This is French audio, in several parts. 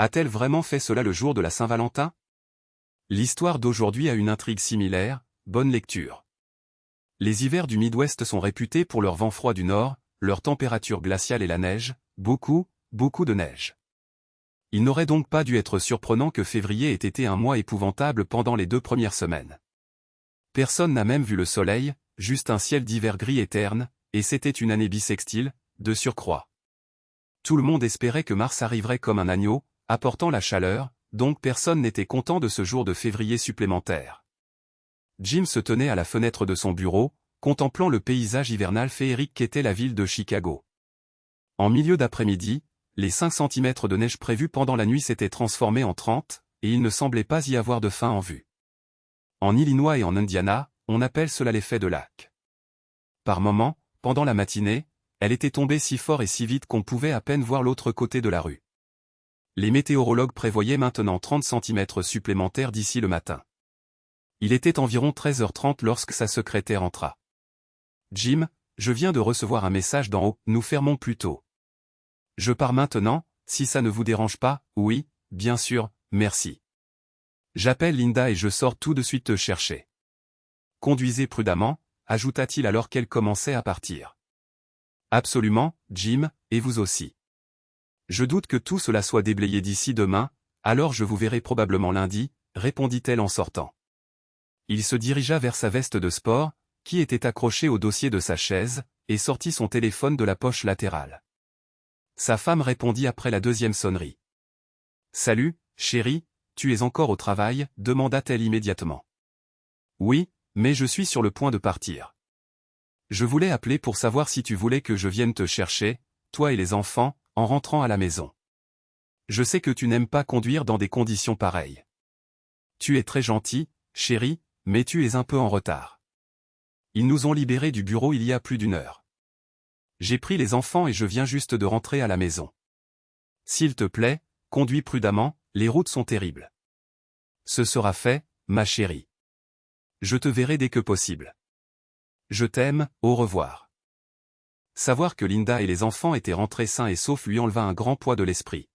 A-t-elle vraiment fait cela le jour de la Saint-Valentin? L'histoire d'aujourd'hui a une intrigue similaire, bonne lecture. Les hivers du Midwest sont réputés pour leur vent froid du nord, leur température glaciale et la neige, beaucoup de neige. Il n'aurait donc pas dû être surprenant que février ait été un mois épouvantable pendant les 2 premières semaines. Personne n'a même vu le soleil, juste un ciel d'hiver gris et terne, et c'était une année bissextile, de surcroît. Tout le monde espérait que Mars arriverait comme un agneau, apportant la chaleur, donc personne n'était content de ce jour de février supplémentaire. Jim se tenait à la fenêtre de son bureau, contemplant le paysage hivernal féerique qu'était la ville de Chicago. En milieu d'après-midi, les 5 cm de neige prévus pendant la nuit s'étaient transformés en 30, et il ne semblait pas y avoir de fin en vue. En Illinois et en Indiana, on appelle cela l'effet de lac. Par moments, pendant la matinée, elle était tombée si fort et si vite qu'on pouvait à peine voir l'autre côté de la rue. Les météorologues prévoyaient maintenant 30 cm supplémentaires d'ici le matin. Il était environ 13h30 lorsque sa secrétaire entra. « Jim, je viens de recevoir un message d'en haut, nous fermons plus tôt. » « Je pars maintenant, si ça ne vous dérange pas, oui, bien sûr, merci. J'appelle Linda et je sors tout de suite te chercher. » « Conduisez prudemment, » ajouta-t-il alors qu'elle commençait à partir. « Absolument, Jim, et vous aussi. Je doute que tout cela soit déblayé d'ici demain, alors je vous verrai probablement lundi, répondit-elle en sortant. Il se dirigea vers sa veste de sport, qui était accrochée au dossier de sa chaise, et sortit son téléphone de la poche latérale. Sa femme répondit après la 2e sonnerie. « Salut, chérie, tu es encore au travail ?» demanda-t-elle immédiatement. « Oui, mais je suis sur le point de partir. Je voulais appeler pour savoir si tu voulais que je vienne te chercher, toi et les enfants, en rentrant à la maison. Je sais que tu n'aimes pas conduire dans des conditions pareilles. Tu es très gentil, chérie, mais tu es un peu en retard. Ils nous ont libérés du bureau il y a plus d'1 heure. J'ai pris les enfants et je viens juste de rentrer à la maison. S'il te plaît, conduis prudemment, les routes sont terribles. Ce sera fait, ma chérie. Je te verrai dès que possible. Je t'aime, au revoir. Savoir que Linda et les enfants étaient rentrés sains et saufs lui enleva un grand poids de l'esprit.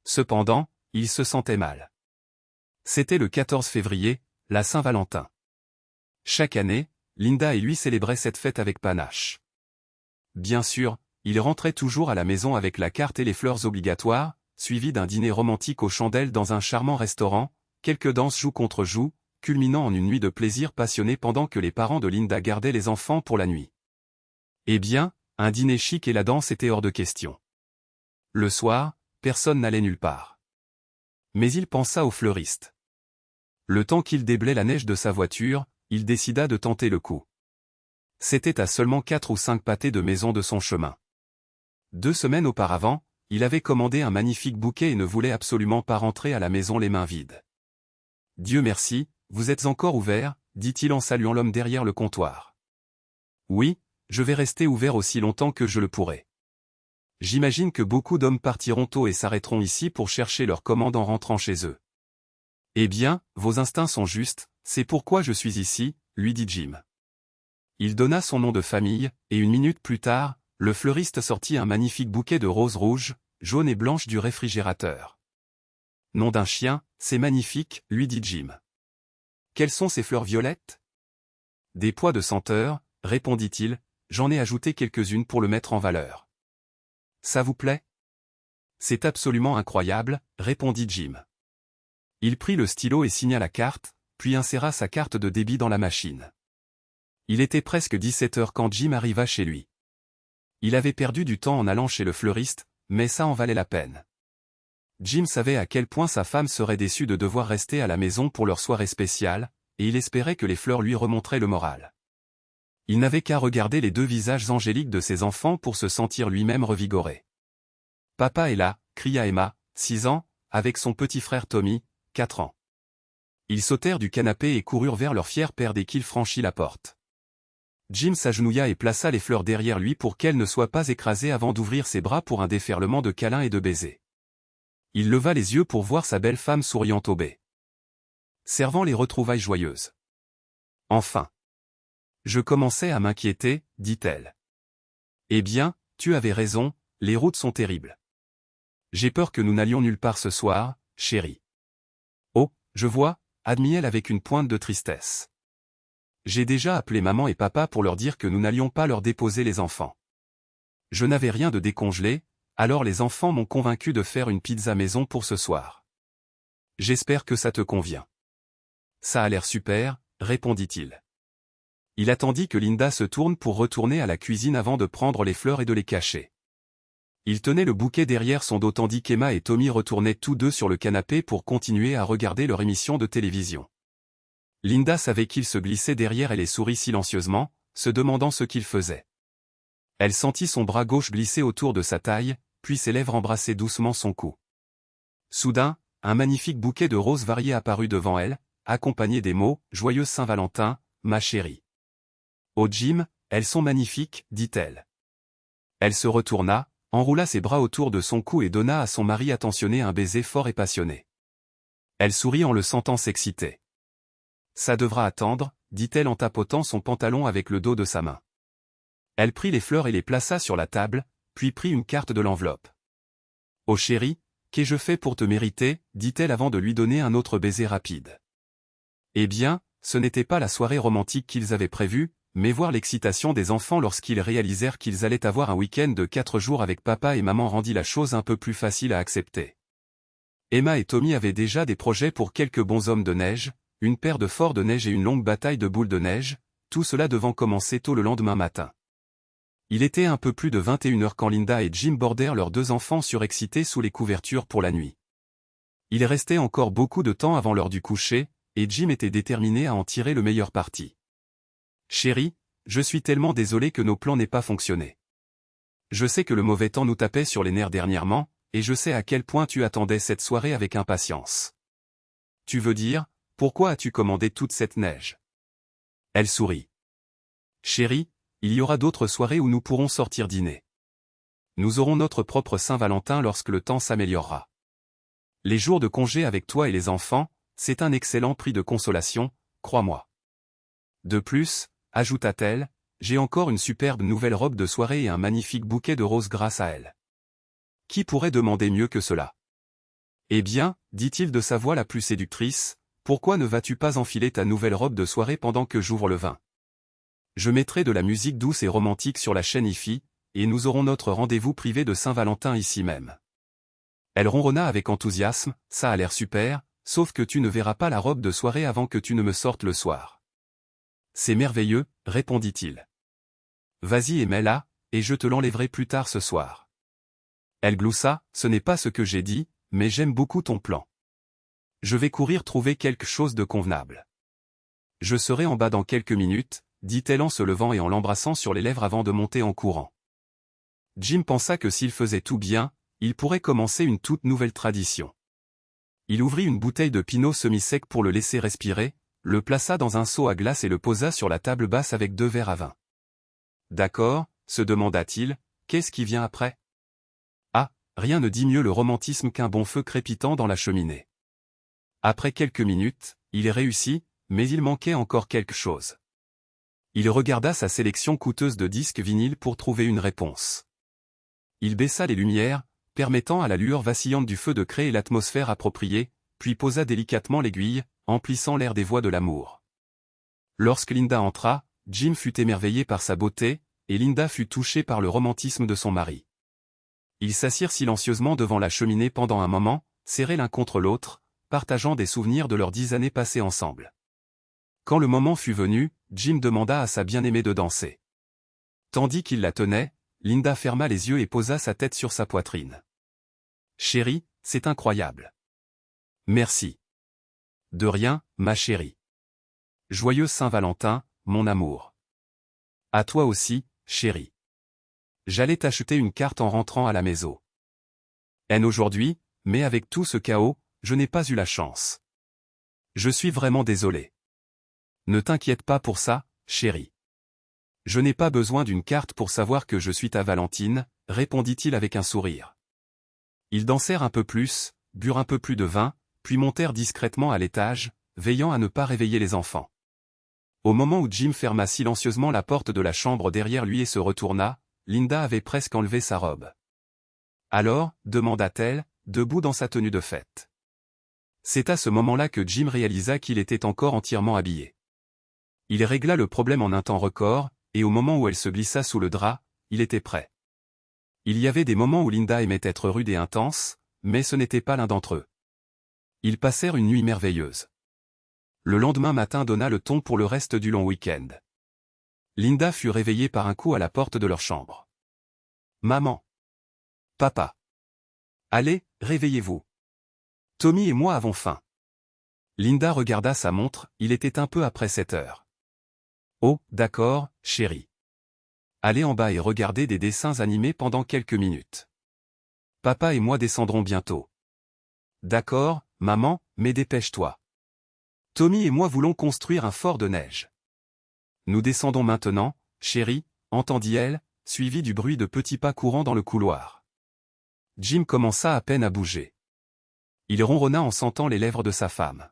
Cependant, il se sentait mal. C'était le 14 février, la Saint-Valentin. Chaque année, Linda et lui célébraient cette fête avec panache. Bien sûr, il rentrait toujours à la maison avec la carte et les fleurs obligatoires, suivi d'un dîner romantique aux chandelles dans un charmant restaurant, quelques danses joue contre joue, culminant en une nuit de plaisir passionné pendant que les parents de Linda gardaient les enfants pour la nuit. Eh bien, un dîner chic et la danse étaient hors de question. Le soir, personne n'allait nulle part. Mais il pensa au fleuriste. Le temps qu'il déblayait la neige de sa voiture, il décida de tenter le coup. C'était à seulement 4 ou 5 pâtés de maison de son chemin. 2 semaines auparavant, il avait commandé un magnifique bouquet et ne voulait absolument pas rentrer à la maison les mains vides. « Dieu merci, vous êtes encore ouvert ?» dit-il en saluant l'homme derrière le comptoir. « Oui, je vais rester ouvert aussi longtemps que je le pourrai. J'imagine que beaucoup d'hommes partiront tôt et s'arrêteront ici pour chercher leur commande en rentrant chez eux. »« Eh bien, vos instincts sont justes, c'est pourquoi je suis ici, » lui dit Jim. Il donna son nom de famille, et 1 minute plus tard, le fleuriste sortit un magnifique bouquet de roses rouges, jaunes et blanches du réfrigérateur. « Nom d'un chien, c'est magnifique, » lui dit Jim. « Quelles sont ces fleurs violettes ? » « Des pois de senteur, » répondit-il, « j'en ai ajouté quelques-unes pour le mettre en valeur. »« Ça vous plaît ? » ?»« C'est absolument incroyable, » répondit Jim. Il prit le stylo et signa la carte, puis inséra sa carte de débit dans la machine. Il était presque 17h quand Jim arriva chez lui. Il avait perdu du temps en allant chez le fleuriste, mais ça en valait la peine. Jim savait à quel point sa femme serait déçue de devoir rester à la maison pour leur soirée spéciale, et il espérait que les fleurs lui remonteraient le moral. Il n'avait qu'à regarder les 2 visages angéliques de ses enfants pour se sentir lui-même revigoré. « Papa est là !» cria Emma, 6 ans, avec son petit frère Tommy, 4 ans. Ils sautèrent du canapé et coururent vers leur fier père dès qu'il franchit la porte. Jim s'agenouilla et plaça les fleurs derrière lui pour qu'elles ne soient pas écrasées avant d'ouvrir ses bras pour un déferlement de câlins et de baisers. Il leva les yeux pour voir sa belle femme souriant au bec, servant les retrouvailles joyeuses. Enfin. Je commençais à m'inquiéter, dit-elle. Eh bien, tu avais raison, les routes sont terribles. J'ai peur que nous n'allions nulle part ce soir, chérie. Oh, je vois, admit-elle avec une pointe de tristesse. J'ai déjà appelé maman et papa pour leur dire que nous n'allions pas leur déposer les enfants. Je n'avais rien de décongelé, alors les enfants m'ont convaincu de faire une pizza maison pour ce soir. J'espère que ça te convient. Ça a l'air super, répondit-il. Il attendit que Linda se tourne pour retourner à la cuisine avant de prendre les fleurs et de les cacher. Il tenait le bouquet derrière son dos tandis qu'Emma et Tommy retournaient tous deux sur le canapé pour continuer à regarder leur émission de télévision. Linda savait qu'il se glissait derrière elle et sourit silencieusement, se demandant ce qu'il faisait. Elle sentit son bras gauche glisser autour de sa taille, puis ses lèvres embrasser doucement son cou. Soudain, un magnifique bouquet de roses variées apparut devant elle, accompagné des mots « Joyeuse Saint-Valentin, ma chérie ». « Oh Jim, elles sont magnifiques, dit-elle. Elle se retourna, enroula ses bras autour de son cou et donna à son mari attentionné un baiser fort et passionné. Elle sourit en le sentant s'exciter. « Ça devra attendre, dit-elle en tapotant son pantalon avec le dos de sa main. Elle prit les fleurs et les plaça sur la table, puis prit une carte de l'enveloppe. « Oh chérie, qu'ai-je fait pour te mériter » dit-elle avant de lui donner un autre baiser rapide. Eh bien, ce n'était pas la soirée romantique qu'ils avaient prévue, mais voir l'excitation des enfants lorsqu'ils réalisèrent qu'ils allaient avoir un week-end de 4 jours avec papa et maman rendit la chose un peu plus facile à accepter. Emma et Tommy avaient déjà des projets pour quelques bonshommes de neige, une paire de forts de neige et une longue bataille de boules de neige, tout cela devant commencer tôt le lendemain matin. Il était un peu plus de 21h quand Linda et Jim bordèrent leurs 2 enfants surexcités sous les couvertures pour la nuit. Il restait encore beaucoup de temps avant l'heure du coucher, et Jim était déterminé à en tirer le meilleur parti. « Chérie, je suis tellement désolé que nos plans n'aient pas fonctionné. Je sais que le mauvais temps nous tapait sur les nerfs dernièrement, et je sais à quel point tu attendais cette soirée avec impatience. Tu veux dire, pourquoi as-tu commandé toute cette neige ?» Elle sourit. « Chérie, il y aura d'autres soirées où nous pourrons sortir dîner. Nous aurons notre propre Saint-Valentin lorsque le temps s'améliorera. Les jours de congé avec toi et les enfants, c'est un excellent prix de consolation, crois-moi. De plus, ajouta-t-elle, j'ai encore une superbe nouvelle robe de soirée et un magnifique bouquet de roses grâce à elle. Qui pourrait demander mieux que cela? Eh bien, dit-il de sa voix la plus séductrice, pourquoi ne vas-tu pas enfiler ta nouvelle robe de soirée pendant que j'ouvre le vin? Je mettrai de la musique douce et romantique sur la chaîne IFI, et nous aurons notre rendez-vous privé de Saint-Valentin ici même. Elle ronronna avec enthousiasme, ça a l'air super, sauf que tu ne verras pas la robe de soirée avant que tu ne me sortes le soir. C'est merveilleux, répondit-il. Vas-y et mets-la, et je te l'enlèverai plus tard ce soir. Elle gloussa, ce n'est pas ce que j'ai dit, mais j'aime beaucoup ton plan. Je vais courir trouver quelque chose de convenable. Je serai en bas dans quelques minutes, dit-elle en se levant et en l'embrassant sur les lèvres avant de monter en courant. Jim pensa que s'il faisait tout bien, il pourrait commencer une toute nouvelle tradition. Il ouvrit une bouteille de pinot semi-sec pour le laisser respirer, le plaça dans un seau à glace et le posa sur la table basse avec 2 verres à vin. D'accord, se demanda-t-il, qu'est-ce qui vient après? Ah, rien ne dit mieux le romantisme qu'un bon feu crépitant dans la cheminée. Après quelques minutes, il réussit, mais il manquait encore quelque chose. Il regarda sa sélection coûteuse de disques vinyles pour trouver une réponse. Il baissa les lumières, permettant à la lueur vacillante du feu de créer l'atmosphère appropriée, puis posa délicatement l'aiguille, emplissant l'air des voix de l'amour. Lorsque Linda entra, Jim fut émerveillé par sa beauté, et Linda fut touchée par le romantisme de son mari. Ils s'assirent silencieusement devant la cheminée pendant un moment, serrés l'un contre l'autre, partageant des souvenirs de leurs 10 années passées ensemble. Quand le moment fut venu, Jim demanda à sa bien-aimée de danser. Tandis qu'il la tenait, Linda ferma les yeux et posa sa tête sur sa poitrine. « Chérie, c'est incroyable. » « Merci. » « De rien, ma chérie. »« Joyeux Saint-Valentin, mon amour. »« À toi aussi, chérie. »« J'allais t'acheter une carte en rentrant à la maison. »« N aujourd'hui, mais avec tout ce chaos, je n'ai pas eu la chance. Je suis vraiment désolé. »« Ne t'inquiète pas pour ça, chérie. Je n'ai pas besoin d'une carte pour savoir que je suis ta Valentine, répondit-il avec un sourire. Ils dansèrent un peu plus, burent un peu plus de vin, puis montèrent discrètement à l'étage, veillant à ne pas réveiller les enfants. Au moment où Jim ferma silencieusement la porte de la chambre derrière lui et se retourna, Linda avait presque enlevé sa robe. Alors, demanda-t-elle, debout dans sa tenue de fête. C'est à ce moment-là que Jim réalisa qu'il était encore entièrement habillé. Il régla le problème en un temps record, et au moment où elle se glissa sous le drap, il était prêt. Il y avait des moments où Linda aimait être rude et intense, mais ce n'était pas l'un d'entre eux. Ils passèrent une nuit merveilleuse. Le lendemain matin donna le ton pour le reste du long week-end. Linda fut réveillée par un coup à la porte de leur chambre. « Maman. Papa. Allez, réveillez-vous. Tommy et moi avons faim. » Linda regarda sa montre, il était un peu après 7 heures. « Oh, d'accord, chérie. Allez en bas et regardez des dessins animés pendant quelques minutes. Papa et moi descendrons bientôt. »« D'accord, maman, mais dépêche-toi. Tommy et moi voulons construire un fort de neige. »« Nous descendons maintenant, chérie, entendit-elle, suivi du bruit de petits pas courant dans le couloir. Jim commença à peine à bouger. Il ronronna en sentant les lèvres de sa femme.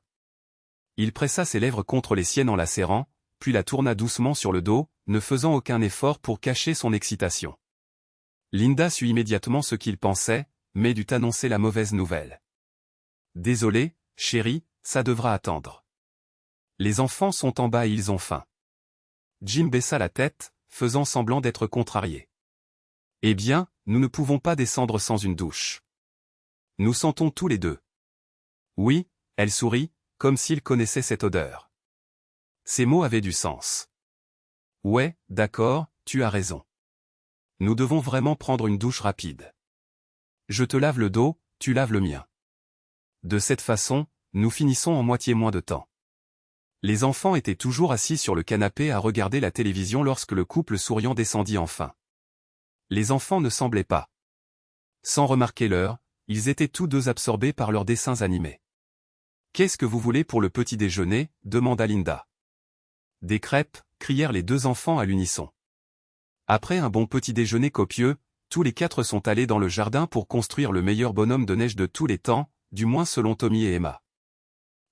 Il pressa ses lèvres contre les siennes en la serrant, puis la tourna doucement sur le dos, ne faisant aucun effort pour cacher son excitation. Linda sut immédiatement ce qu'il pensait, mais dut annoncer la mauvaise nouvelle. « Désolé, chérie, ça devra attendre. Les enfants sont en bas et ils ont faim. » Jim baissa la tête, faisant semblant d'être contrarié. « Eh bien, nous ne pouvons pas descendre sans une douche. Nous sentons tous les deux. » Oui, elle sourit, comme s'il connaissait cette odeur. Ces mots avaient du sens. « Ouais, d'accord, tu as raison. Nous devons vraiment prendre une douche rapide. Je te lave le dos, tu laves le mien. De cette façon, nous finissons en moitié moins de temps. » Les enfants étaient toujours assis sur le canapé à regarder la télévision lorsque le couple souriant descendit enfin. Les enfants ne semblaient pas. Sans remarquer l'heure, ils étaient tous deux absorbés par leurs dessins animés. « Qu'est-ce que vous voulez pour le petit déjeuner » demanda Linda. « Des crêpes » crièrent les deux enfants à l'unisson. Après un bon petit déjeuner copieux, tous les quatre sont allés dans le jardin pour construire le meilleur bonhomme de neige de tous les temps, du moins selon Tommy et Emma.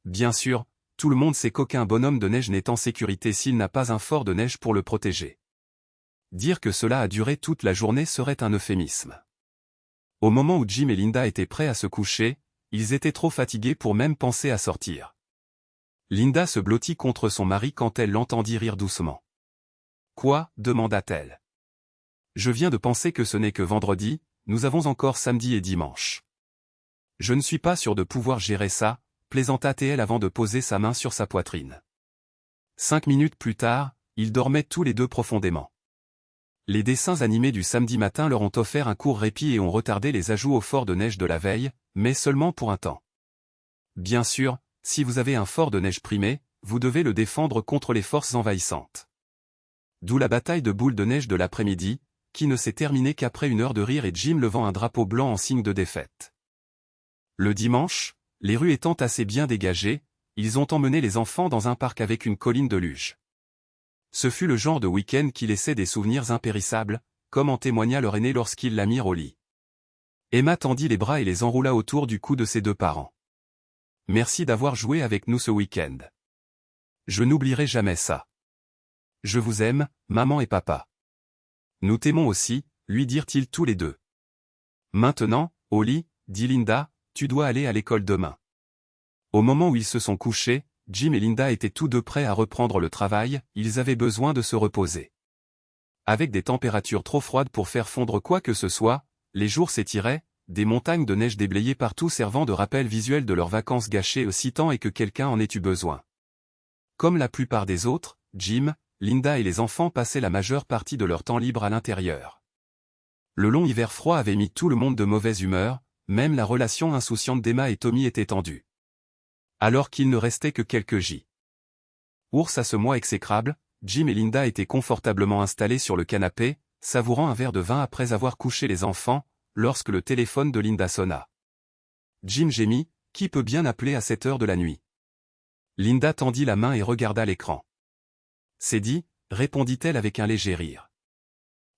Bien sûr, tout le monde sait qu'aucun bonhomme de neige n'est en sécurité s'il n'a pas un fort de neige pour le protéger. Dire que cela a duré toute la journée serait un euphémisme. Au moment où Jim et Linda étaient prêts à se coucher, ils étaient trop fatigués pour même penser à sortir. Linda se blottit contre son mari quand elle l'entendit rire doucement. « Quoi » demanda-t-elle. « Je viens de penser que ce n'est que vendredi, nous avons encore samedi et dimanche. Je ne suis pas sûre de pouvoir gérer ça, plaisanta-t-elle avant de poser sa main sur sa poitrine. 5 minutes plus tard, ils dormaient tous les deux profondément. Les dessins animés du samedi matin leur ont offert un court répit et ont retardé les ajouts au fort de neige de la veille, mais seulement pour un temps. Bien sûr, si vous avez un fort de neige primé, vous devez le défendre contre les forces envahissantes. D'où la bataille de boules de neige de l'après-midi, qui ne s'est terminée qu'après une heure de rire et Jim levant un drapeau blanc en signe de défaite. Le dimanche, les rues étant assez bien dégagées, ils ont emmené les enfants dans un parc avec une colline de luge. Ce fut le genre de week-end qui laissait des souvenirs impérissables, comme en témoigna leur aîné lorsqu'ils la mirent au lit. Emma tendit les bras et les enroula autour du cou de ses deux parents. « Merci d'avoir joué avec nous ce week-end. Je n'oublierai jamais ça. Je vous aime, maman et papa. Nous t'aimons aussi, lui dirent-ils tous les deux. Maintenant, au lit, dit Linda, tu dois aller à l'école demain. Au moment où ils se sont couchés, Jim et Linda étaient tous deux prêts à reprendre le travail, ils avaient besoin de se reposer. Avec des températures trop froides pour faire fondre quoi que ce soit, les jours s'étiraient, des montagnes de neige déblayées partout servant de rappel visuel de leurs vacances gâchées aussitôt et que quelqu'un en ait eu besoin. Comme la plupart des autres, Jim, Linda et les enfants passaient la majeure partie de leur temps libre à l'intérieur. Le long hiver froid avait mis tout le monde de mauvaise humeur, même la relation insouciante d'Emma et Tommy était tendue. Alors qu'il ne restait que quelques ours à ce mois exécrable, Jim et Linda étaient confortablement installés sur le canapé, savourant un verre de vin après avoir couché les enfants, lorsque le téléphone de Linda sonna. Jim gémit, qui peut bien appeler à cette heure de la nuit? Linda tendit la main et regarda l'écran. C'est dit, répondit-elle avec un léger rire.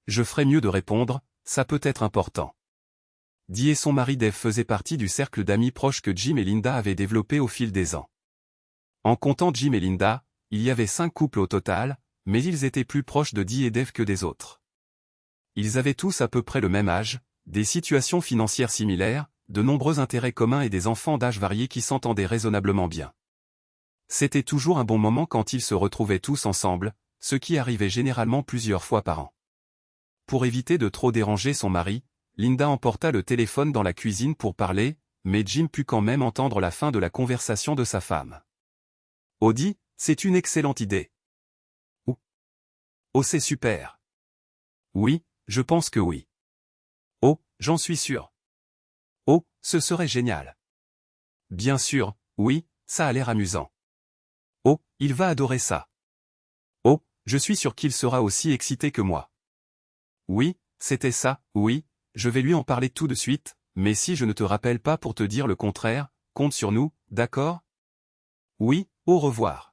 Je ferais mieux de répondre, ça peut être important. Dee et son mari Dave faisaient partie du cercle d'amis proches que Jim et Linda avaient développé au fil des ans. En comptant Jim et Linda, il y avait 5 couples au total, mais ils étaient plus proches de Dee et Dave que des autres. Ils avaient tous à peu près le même âge, des situations financières similaires, de nombreux intérêts communs et des enfants d'âge variés qui s'entendaient raisonnablement bien. C'était toujours un bon moment quand ils se retrouvaient tous ensemble, ce qui arrivait généralement plusieurs fois par an. Pour éviter de trop déranger son mari, Linda emporta le téléphone dans la cuisine pour parler, mais Jim put quand même entendre la fin de la conversation de sa femme. « Audie, c'est une excellente idée. » « Oh, c'est super. »« Oui, je pense que oui. »« Oh, j'en suis sûr. »« Oh, ce serait génial. »« Bien sûr, oui, ça a l'air amusant. »« Oh, il va adorer ça. »« Oh, je suis sûr qu'il sera aussi excité que moi. »« Oui, c'était ça, oui, je vais lui en parler tout de suite, mais si je ne te rappelle pas pour te dire le contraire, compte sur nous, d'accord ? Oui, au revoir. »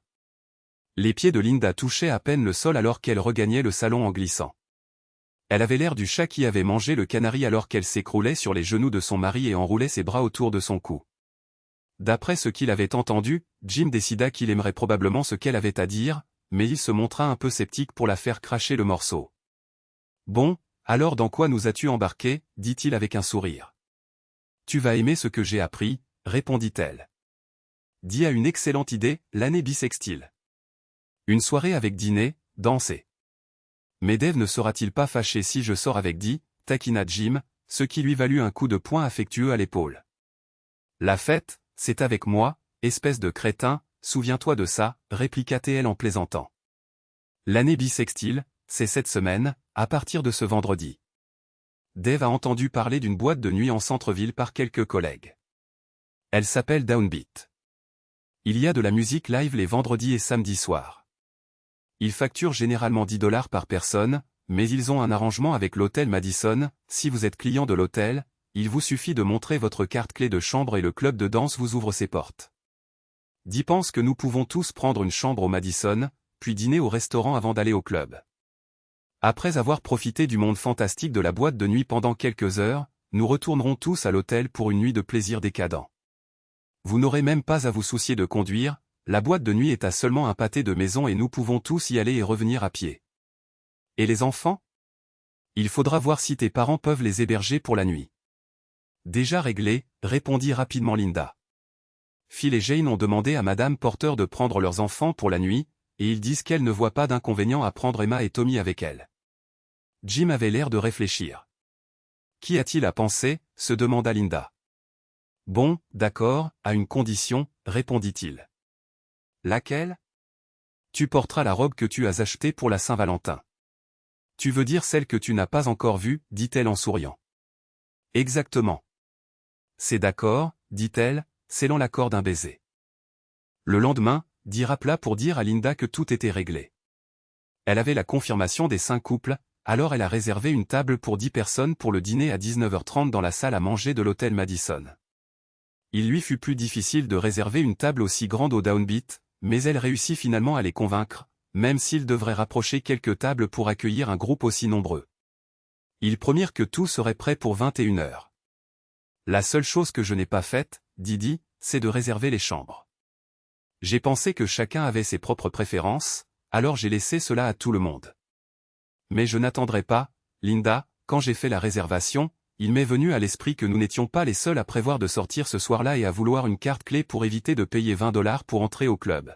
Les pieds de Linda touchaient à peine le sol alors qu'elle regagnait le salon en glissant. Elle avait l'air du chat qui avait mangé le canari alors qu'elle s'écroulait sur les genoux de son mari et enroulait ses bras autour de son cou. D'après ce qu'il avait entendu, Jim décida qu'il aimerait probablement ce qu'elle avait à dire, mais il se montra un peu sceptique pour la faire cracher le morceau. « Bon, alors dans quoi nous as-tu embarqué » dit-il avec un sourire. « Tu vas aimer ce que j'ai appris, » répondit-elle. « Dis à une excellente idée, l'année bissextile. Une soirée avec dîner, danser. Mais Dave ne sera-t-il pas fâché si je sors avec Dee, taquina Jim, ce qui lui valut un coup de poing affectueux à l'épaule. La fête, c'est avec moi, espèce de crétin, souviens-toi de ça, répliqua TL en plaisantant. L'année bissextile, c'est cette semaine, à partir de ce vendredi. Dave a entendu parler d'une boîte de nuit en centre-ville par quelques collègues. Elle s'appelle Downbeat. Il y a de la musique live les vendredis et samedis soirs. Ils facturent généralement $10 par personne, mais ils ont un arrangement avec l'hôtel Madison. Si vous êtes client de l'hôtel, il vous suffit de montrer votre carte clé de chambre et le club de danse vous ouvre ses portes. Dee pense que nous pouvons tous prendre une chambre au Madison, puis dîner au restaurant avant d'aller au club. Après avoir profité du monde fantastique de la boîte de nuit pendant quelques heures, nous retournerons tous à l'hôtel pour une nuit de plaisir décadent. Vous n'aurez même pas à vous soucier de conduire, la boîte de nuit est à seulement un pâté de maison et nous pouvons tous y aller et revenir à pied. Et les enfants ? Il faudra voir si tes parents peuvent les héberger pour la nuit. Déjà réglé, répondit rapidement Linda. Phil et Jane ont demandé à Madame Porter de prendre leurs enfants pour la nuit, et ils disent qu'elle ne voit pas d'inconvénient à prendre Emma et Tommy avec elle. Jim avait l'air de réfléchir. Qu'y a-t-il à penser ? Se demanda Linda. Bon, d'accord, à une condition, répondit-il. Laquelle ? Tu porteras la robe que tu as achetée pour la Saint-Valentin. Tu veux dire celle que tu n'as pas encore vue, dit-elle en souriant. Exactement. C'est d'accord, dit-elle, scellant l'accord d'un baiser. Le lendemain, Dee rappela pour dire à Linda que tout était réglé. Elle avait la confirmation des 5 couples, alors elle a réservé une table pour 10 personnes pour le dîner à 19h30 dans la salle à manger de l'hôtel Madison. Il lui fut plus difficile de réserver une table aussi grande au Downbeat, mais elle réussit finalement à les convaincre, même s'ils devraient rapprocher quelques tables pour accueillir un groupe aussi nombreux. Ils promirent que tout serait prêt pour 21h. La seule chose que je n'ai pas faite, dit Dee, c'est de réserver les chambres. J'ai pensé que chacun avait ses propres préférences, alors j'ai laissé cela à tout le monde. Mais je n'attendrai pas, Linda, quand j'ai fait la réservation, il m'est venu à l'esprit que nous n'étions pas les seuls à prévoir de sortir ce soir-là et à vouloir une carte clé pour éviter de payer $20 pour entrer au club.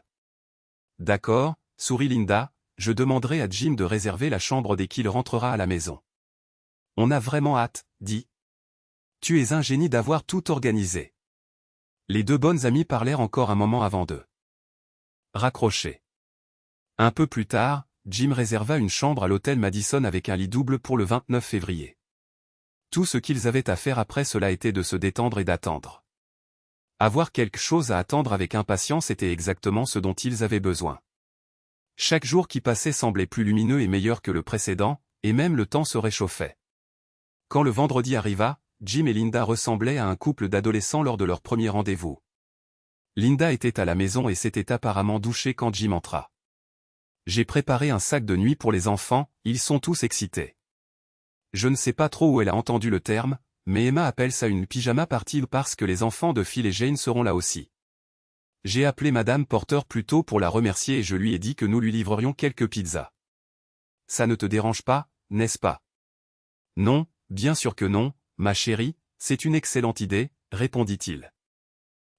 D'accord, sourit Linda, je demanderai à Jim de réserver la chambre dès qu'il rentrera à la maison. On a vraiment hâte, dit. Tu es un génie d'avoir tout organisé. Les deux bonnes amies parlèrent encore un moment avant de raccrocher. Un peu plus tard, Jim réserva une chambre à l'hôtel Madison avec un lit double pour le 29 février. Tout ce qu'ils avaient à faire après cela était de se détendre et d'attendre. Avoir quelque chose à attendre avec impatience était exactement ce dont ils avaient besoin. Chaque jour qui passait semblait plus lumineux et meilleur que le précédent, et même le temps se réchauffait. Quand le vendredi arriva, Jim et Linda ressemblaient à un couple d'adolescents lors de leur premier rendez-vous. Linda était à la maison et s'était apparemment douchée quand Jim entra. J'ai préparé un sac de nuit pour les enfants, ils sont tous excités. Je ne sais pas trop où elle a entendu le terme, mais Emma appelle ça une pyjama party parce que les enfants de Phil et Jane seront là aussi. J'ai appelé Madame Porter plus tôt pour la remercier et je lui ai dit que nous lui livrerions quelques pizzas. Ça ne te dérange pas, n'est-ce pas? Non, bien sûr que non, ma chérie, c'est une excellente idée, répondit-il.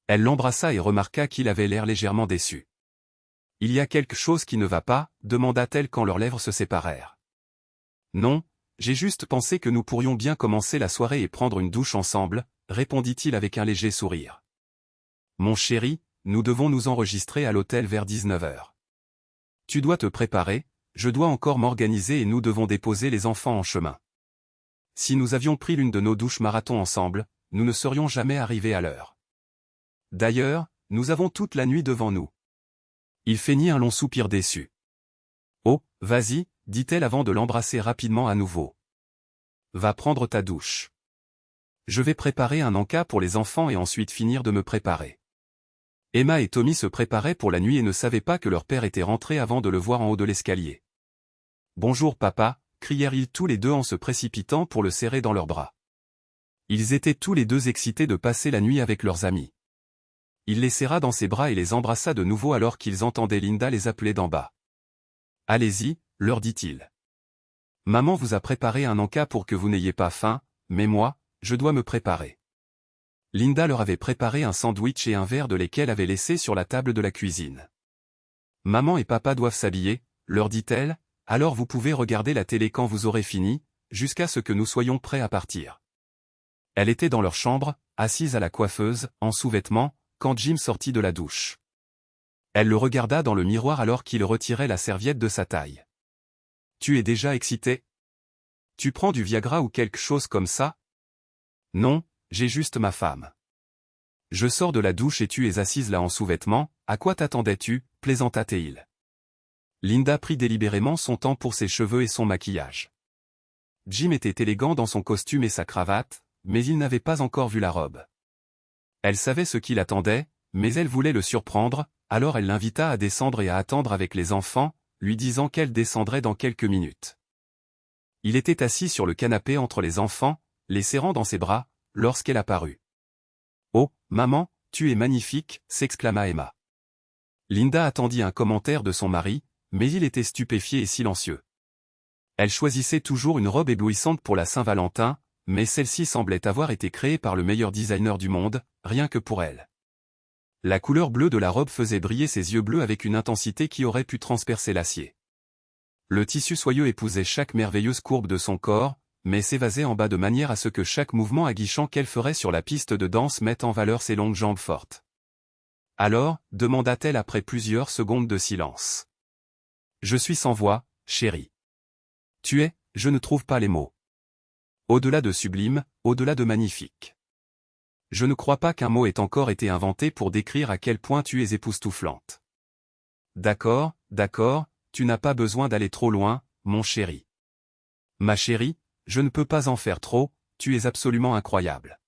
Elle l'embrassa et remarqua qu'il avait l'air légèrement déçu. Il y a quelque chose qui ne va pas, demanda-t-elle quand leurs lèvres se séparèrent. Non, j'ai juste pensé que nous pourrions bien commencer la soirée et prendre une douche ensemble, répondit-il avec un léger sourire. Mon chéri, nous devons nous enregistrer à l'hôtel vers 19h. Tu dois te préparer, je dois encore m'organiser et nous devons déposer les enfants en chemin. Si nous avions pris l'une de nos douches marathon ensemble, nous ne serions jamais arrivés à l'heure. D'ailleurs, nous avons toute la nuit devant nous. Il feignit un long soupir déçu. Oh, vas-y, dit-elle avant de l'embrasser rapidement à nouveau. Va prendre ta douche. Je vais préparer un encas pour les enfants et ensuite finir de me préparer. Emma et Tommy se préparaient pour la nuit et ne savaient pas que leur père était rentré avant de le voir en haut de l'escalier. Bonjour papa, crièrent-ils tous les deux en se précipitant pour le serrer dans leurs bras. Ils étaient tous les deux excités de passer la nuit avec leurs amis. Il les serra dans ses bras et les embrassa de nouveau alors qu'ils entendaient Linda les appeler d'en bas. Allez-y, leur dit-il. Maman vous a préparé un encas pour que vous n'ayez pas faim, mais moi, je dois me préparer. Linda leur avait préparé un sandwich et un verre de lait qu'elle avait laissé sur la table de la cuisine. Maman et papa doivent s'habiller, leur dit-elle, alors vous pouvez regarder la télé quand vous aurez fini, jusqu'à ce que nous soyons prêts à partir. Elle était dans leur chambre, assise à la coiffeuse, en sous-vêtements, quand Jim sortit de la douche. Elle le regarda dans le miroir alors qu'il retirait la serviette de sa taille. Tu es déjà excité? Tu prends du Viagra ou quelque chose comme ça? Non, j'ai juste ma femme. Je sors de la douche et tu es assise là en sous-vêtements, à quoi t'attendais-tu, plaisanta Théil. Linda prit délibérément son temps pour ses cheveux et son maquillage. Jim était élégant dans son costume et sa cravate, mais il n'avait pas encore vu la robe. Elle savait ce qui l'attendait, mais elle voulait le surprendre, alors elle l'invita à descendre et à attendre avec les enfants, lui disant qu'elle descendrait dans quelques minutes. Il était assis sur le canapé entre les enfants, les serrant dans ses bras, lorsqu'elle apparut. « Oh, maman, tu es magnifique !» s'exclama Emma. Linda attendit un commentaire de son mari, mais il était stupéfié et silencieux. Elle choisissait toujours une robe éblouissante pour la Saint-Valentin, mais celle-ci semblait avoir été créée par le meilleur designer du monde, rien que pour elle. La couleur bleue de la robe faisait briller ses yeux bleus avec une intensité qui aurait pu transpercer l'acier. Le tissu soyeux épousait chaque merveilleuse courbe de son corps, mais s'évasait en bas de manière à ce que chaque mouvement aguichant qu'elle ferait sur la piste de danse mette en valeur ses longues jambes fortes. Alors, demanda-t-elle après plusieurs secondes de silence. Je suis sans voix, chérie. Tu es, je ne trouve pas les mots. Au-delà de sublime, au-delà de magnifique. Je ne crois pas qu'un mot ait encore été inventé pour décrire à quel point tu es époustouflante. D'accord, d'accord, tu n'as pas besoin d'aller trop loin, mon chéri. Ma chérie, je ne peux pas en faire trop, tu es absolument incroyable.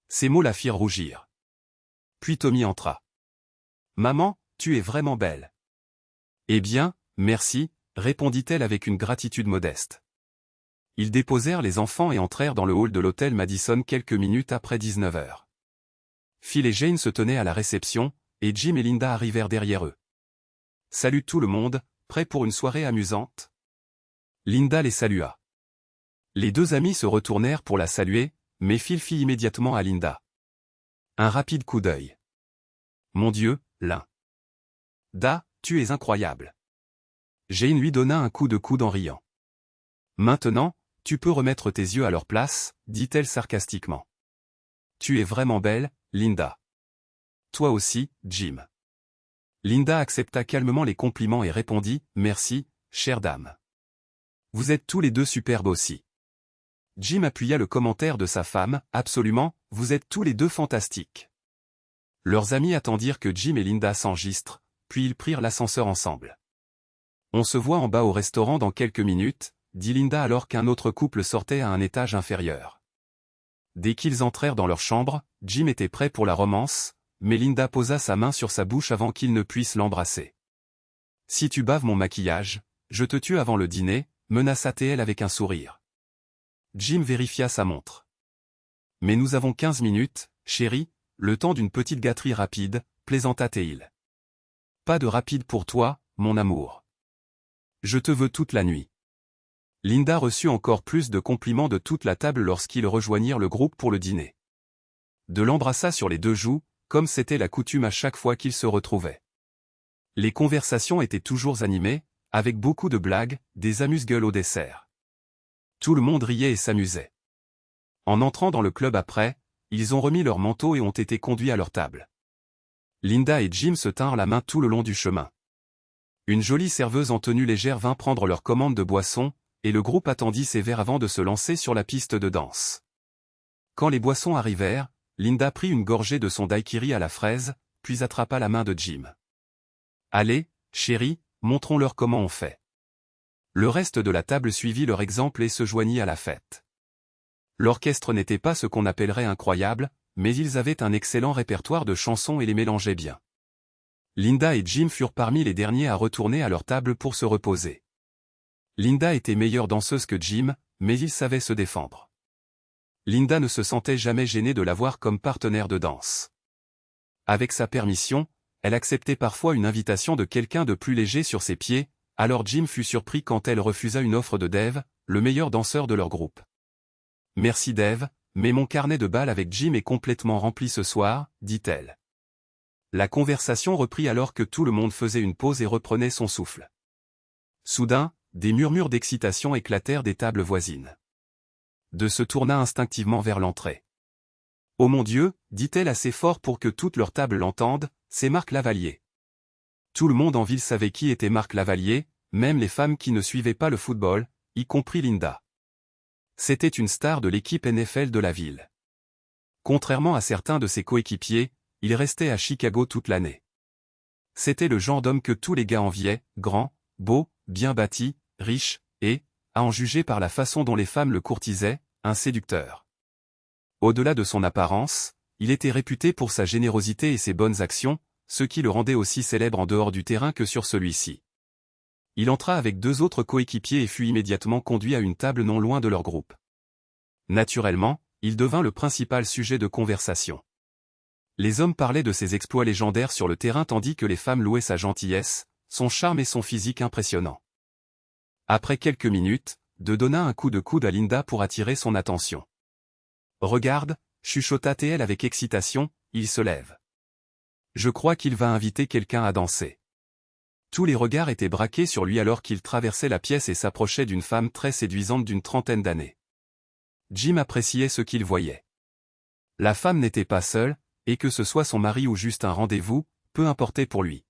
Ces mots la firent rougir. Puis Tommy entra. Maman, tu es vraiment belle. Eh bien, merci, répondit-elle avec une gratitude modeste. Ils déposèrent les enfants et entrèrent dans le hall de l'hôtel Madison quelques minutes après 19h. Phil et Jane se tenaient à la réception, et Jim et Linda arrivèrent derrière eux. « Salut tout le monde, prêt pour une soirée amusante ?» Linda les salua. Les deux amis se retournèrent pour la saluer, mais Phil fit immédiatement à Linda un rapide coup d'œil. « Mon Dieu, Linda, tu es incroyable. » Jane lui donna un coup de coude en riant. « Maintenant, tu peux remettre tes yeux à leur place, dit-elle sarcastiquement. Tu es vraiment belle, Linda. Toi aussi, Jim. Linda accepta calmement les compliments et répondit, merci, chère dame. Vous êtes tous les deux superbes aussi. Jim appuya le commentaire de sa femme, absolument, vous êtes tous les deux fantastiques. Leurs amis attendirent que Jim et Linda s'enregistrent, puis ils prirent l'ascenseur ensemble. On se voit en bas au restaurant dans quelques minutes, dit Linda alors qu'un autre couple sortait à un étage inférieur. Dès qu'ils entrèrent dans leur chambre, Jim était prêt pour la romance, mais Linda posa sa main sur sa bouche avant qu'il ne puisse l'embrasser. « Si tu baves mon maquillage, je te tue avant le dîner », menaça-t-elle avec un sourire. Jim vérifia sa montre. « Mais nous avons 15 minutes, chérie, le temps d'une petite gâterie rapide, plaisanta-t-il. Pas de rapide pour toi, mon amour. Je te veux toute la nuit. Linda reçut encore plus de compliments de toute la table lorsqu'ils rejoignirent le groupe pour le dîner. De l'embrassa sur les deux joues, comme c'était la coutume à chaque fois qu'ils se retrouvaient. Les conversations étaient toujours animées, avec beaucoup de blagues, des amuse-gueules au dessert. Tout le monde riait et s'amusait. En entrant dans le club après, ils ont remis leurs manteaux et ont été conduits à leur table. Linda et Jim se tinrent la main tout le long du chemin. Une jolie serveuse en tenue légère vint prendre leur commande de boissons, et le groupe attendit ses verres avant de se lancer sur la piste de danse. Quand les boissons arrivèrent, Linda prit une gorgée de son daiquiri à la fraise, puis attrapa la main de Jim. « Allez, chérie, montrons-leur comment on fait. » Le reste de la table suivit leur exemple et se joignit à la fête. L'orchestre n'était pas ce qu'on appellerait incroyable, mais ils avaient un excellent répertoire de chansons et les mélangeaient bien. Linda et Jim furent parmi les derniers à retourner à leur table pour se reposer. Linda était meilleure danseuse que Jim, mais il savait se défendre. Linda ne se sentait jamais gênée de l'avoir comme partenaire de danse. Avec sa permission, elle acceptait parfois une invitation de quelqu'un de plus léger sur ses pieds, alors Jim fut surpris quand elle refusa une offre de Dave, le meilleur danseur de leur groupe. « Merci Dave, mais mon carnet de balles avec Jim est complètement rempli ce soir, dit-elle. La conversation reprit alors que tout le monde faisait une pause et reprenait son souffle. Soudain, des murmures d'excitation éclatèrent des tables voisines. De se tourna instinctivement vers l'entrée. « Oh mon Dieu, dit-elle assez fort pour que toute leur table l'entende, c'est Marc Lavalier. » Tout le monde en ville savait qui était Marc Lavalier, même les femmes qui ne suivaient pas le football, y compris Linda. C'était une star de l'équipe NFL de la ville. Contrairement à certains de ses coéquipiers, il restait à Chicago toute l'année. C'était le genre d'homme que tous les gars enviaient, grand, beau, bien bâti, riche, et, à en juger par la façon dont les femmes le courtisaient, un séducteur. Au-delà de son apparence, il était réputé pour sa générosité et ses bonnes actions, ce qui le rendait aussi célèbre en dehors du terrain que sur celui-ci. Il entra avec deux autres coéquipiers et fut immédiatement conduit à une table non loin de leur groupe. Naturellement, il devint le principal sujet de conversation. Les hommes parlaient de ses exploits légendaires sur le terrain tandis que les femmes louaient sa gentillesse, son charme et son physique impressionnant. Après quelques minutes, De donna un coup de coude à Linda pour attirer son attention. « Regarde » chuchota-t-elle avec excitation, il se lève. « Je crois qu'il va inviter quelqu'un à danser. » Tous les regards étaient braqués sur lui alors qu'il traversait la pièce et s'approchait d'une femme très séduisante d'une trentaine d'années. Jim appréciait ce qu'il voyait. La femme n'était pas seule, et que ce soit son mari ou juste un rendez-vous, peu importait pour lui.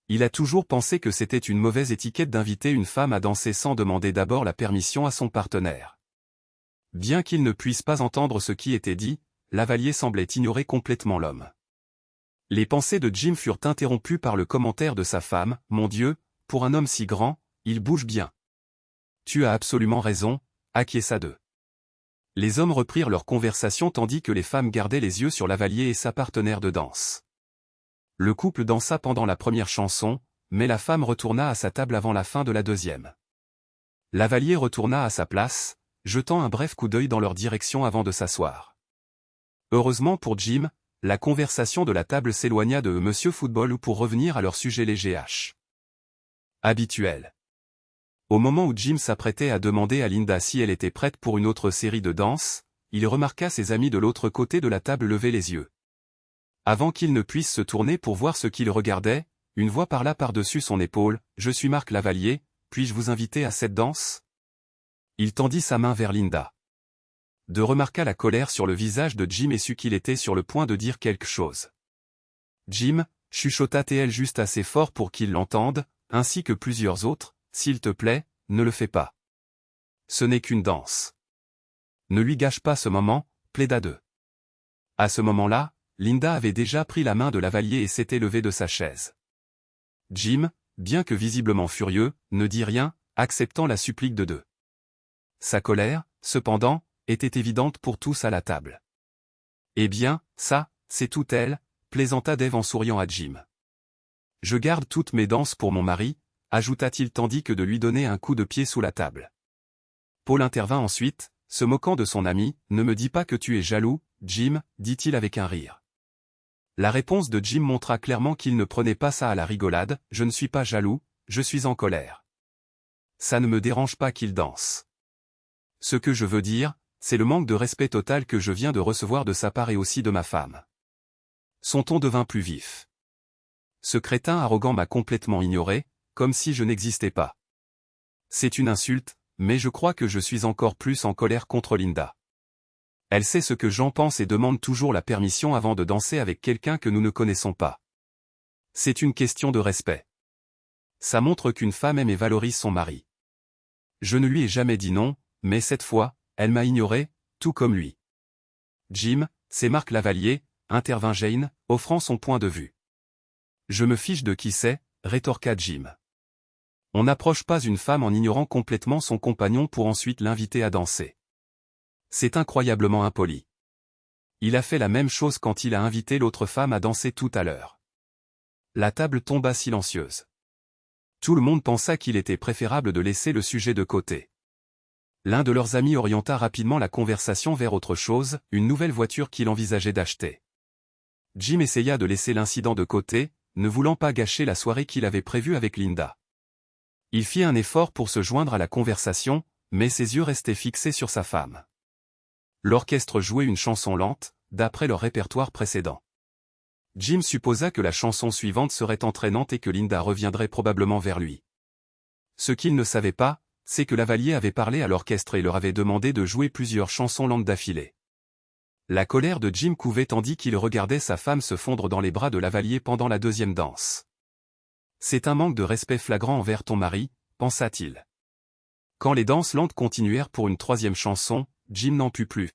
Il a toujours pensé que c'était une mauvaise étiquette d'inviter une femme à danser sans demander d'abord la permission à son partenaire. Bien qu'il ne puisse pas entendre ce qui était dit, Lavalier semblait ignorer complètement l'homme. Les pensées de Jim furent interrompues par le commentaire de sa femme, « Mon Dieu, pour un homme si grand, il bouge bien. »« Tu as absolument raison » acquiesça De. Les hommes reprirent leur conversation tandis que les femmes gardaient les yeux sur Lavalier et sa partenaire de danse. Le couple dansa pendant la première chanson, mais la femme retourna à sa table avant la fin de la deuxième. Lavalier retourna à sa place, jetant un bref coup d'œil dans leur direction avant de s'asseoir. Heureusement pour Jim, la conversation de la table s'éloigna de Monsieur Football pour revenir à leur sujet léger habituel. Au moment où Jim s'apprêtait à demander à Linda si elle était prête pour une autre série de danse, il remarqua ses amis de l'autre côté de la table lever les yeux. Avant qu'il ne puisse se tourner pour voir ce qu'il regardait, une voix parla par-dessus son épaule, « Je suis Marc Lavalier, puis-je vous inviter à cette danse ?» Il tendit sa main vers Linda. De remarqua la colère sur le visage de Jim et sut qu'il était sur le point de dire quelque chose. « Jim, chuchota-t-elle juste assez fort pour qu'il l'entende, ainsi que plusieurs autres, s'il te plaît, ne le fais pas. Ce n'est qu'une danse. Ne lui gâche pas ce moment, plaida De. À ce moment-là, Linda avait déjà pris la main de Lavalier et s'était levée de sa chaise. Jim, bien que visiblement furieux, ne dit rien, acceptant la supplique de De. Sa colère, cependant, était évidente pour tous à la table. « Eh bien, ça, c'est tout elle, plaisanta Dave en souriant à Jim. « Je garde toutes mes danses pour mon mari, ajouta-t-il tandis que de lui donnait un coup de pied sous la table. Paul intervint ensuite, se moquant de son ami, « Ne me dis pas que tu es jaloux, Jim, dit-il avec un rire. La réponse de Jim montra clairement qu'il ne prenait pas ça à la rigolade, « Je ne suis pas jaloux, je suis en colère. ça ne me dérange pas qu'il danse. Ce que je veux dire, c'est le manque de respect total que je viens de recevoir de sa part et aussi de ma femme. Son ton devint plus vif. Ce crétin arrogant m'a complètement ignoré, comme si je n'existais pas. C'est une insulte, mais je crois que je suis encore plus en colère contre Linda. Elle sait ce que j'en pense et demande toujours la permission avant de danser avec quelqu'un que nous ne connaissons pas. C'est une question de respect. Ça montre qu'une femme aime et valorise son mari. Je ne lui ai jamais dit non, mais cette fois, elle m'a ignoré, tout comme lui. Jim, c'est Marc Lavalier, intervint Jane, offrant son point de vue. Je me fiche de qui c'est, rétorqua Jim. On n'approche pas une femme en ignorant complètement son compagnon pour ensuite l'inviter à danser. C'est incroyablement impoli. Il a fait la même chose quand il a invité l'autre femme à danser tout à l'heure. La table tomba silencieuse. Tout le monde pensa qu'il était préférable de laisser le sujet de côté. L'un de leurs amis orienta rapidement la conversation vers autre chose, une nouvelle voiture qu'il envisageait d'acheter. Jim essaya de laisser l'incident de côté, ne voulant pas gâcher la soirée qu'il avait prévue avec Linda. Il fit un effort pour se joindre à la conversation, mais ses yeux restaient fixés sur sa femme. L'orchestre jouait une chanson lente, d'après leur répertoire précédent. Jim supposa que la chanson suivante serait entraînante et que Linda reviendrait probablement vers lui. Ce qu'il ne savait pas, c'est que Lavalier avait parlé à l'orchestre et leur avait demandé de jouer plusieurs chansons lentes d'affilée. La colère de Jim couvait tandis qu'il regardait sa femme se fondre dans les bras de Lavalier pendant la deuxième danse. C'est un manque de respect flagrant envers ton mari, pensa-t-il. Quand les danses lentes continuèrent pour une troisième chanson, Jim n'en put plus.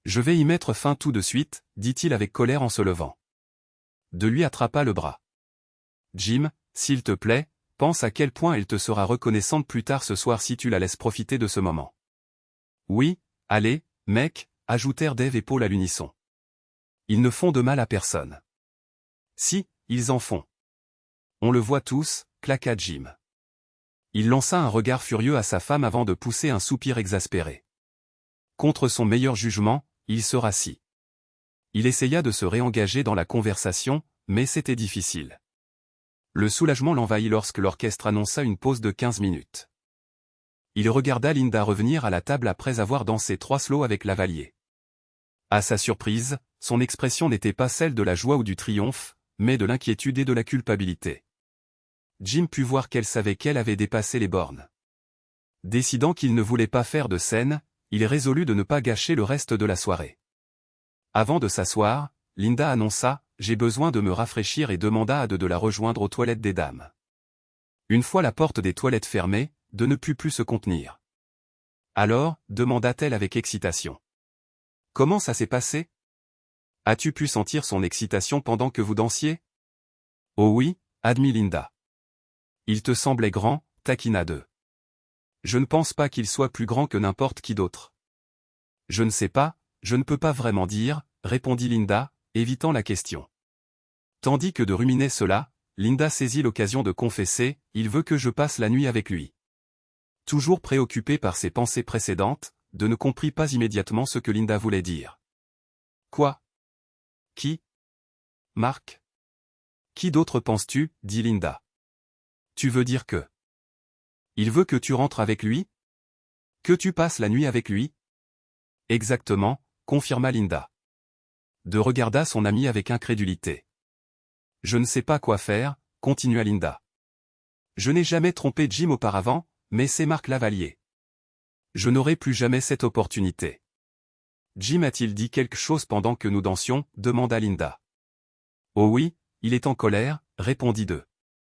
Je vais y mettre fin tout de suite, dit-il avec colère en se levant. De lui attrapa le bras. Jim, s'il te plaît, pense à quel point elle te sera reconnaissante plus tard ce soir si tu la laisses profiter de ce moment. Oui, allez, mec, ajoutèrent Dave et Paul à l'unisson. Ils ne font de mal à personne. Si, ils en font. On le voit tous, claqua Jim. Il lança un regard furieux à sa femme avant de pousser un soupir exaspéré. Contre son meilleur jugement, il se rassit. Il essaya de se réengager dans la conversation, mais c'était difficile. Le soulagement l'envahit lorsque l'orchestre annonça une pause de 15 minutes. Il regarda Linda revenir à la table après avoir dansé 3 slows avec Lavalier. À sa surprise, son expression n'était pas celle de la joie ou du triomphe, mais de l'inquiétude et de la culpabilité. Jim put voir qu'elle savait qu'elle avait dépassé les bornes. Décidant qu'il ne voulait pas faire de scène, il résolut de ne pas gâcher le reste de la soirée. Avant de s'asseoir, Linda annonça « J'ai besoin de me rafraîchir » et demanda à de la rejoindre aux toilettes des dames. Une fois la porte des toilettes fermée, de ne put plus se contenir. « Alors » demanda-t-elle avec excitation. « Comment ça s'est passé ? As-tu pu sentir son excitation pendant que vous dansiez ? » « Oh oui » admit Linda. « Il te semblait grand » taquina De. « Je ne pense pas qu'il soit plus grand que n'importe qui d'autre. »« Je ne sais pas, je ne peux pas vraiment dire » répondit Linda, évitant la question. Tandis que de ruminer cela, Linda saisit l'occasion de confesser « Il veut que je passe la nuit avec lui. » Toujours préoccupée par ses pensées précédentes, De ne comprit pas immédiatement ce que Linda voulait dire. « Quoi ? Qui ? Marc ? Qui d'autre penses-tu ? dit Linda. « Tu veux dire que… Il veut que tu rentres avec lui ? Que tu passes la nuit avec lui ? » Exactement, confirma Linda. De regarda son amie avec incrédulité. « Je ne sais pas quoi faire » continua Linda. « Je n'ai jamais trompé Jim auparavant, mais c'est Marc Lavalier. Je n'aurai plus jamais cette opportunité. »« Jim a-t-il dit quelque chose pendant que nous dansions » demanda Linda. « Oh oui, il est en colère » répondit De.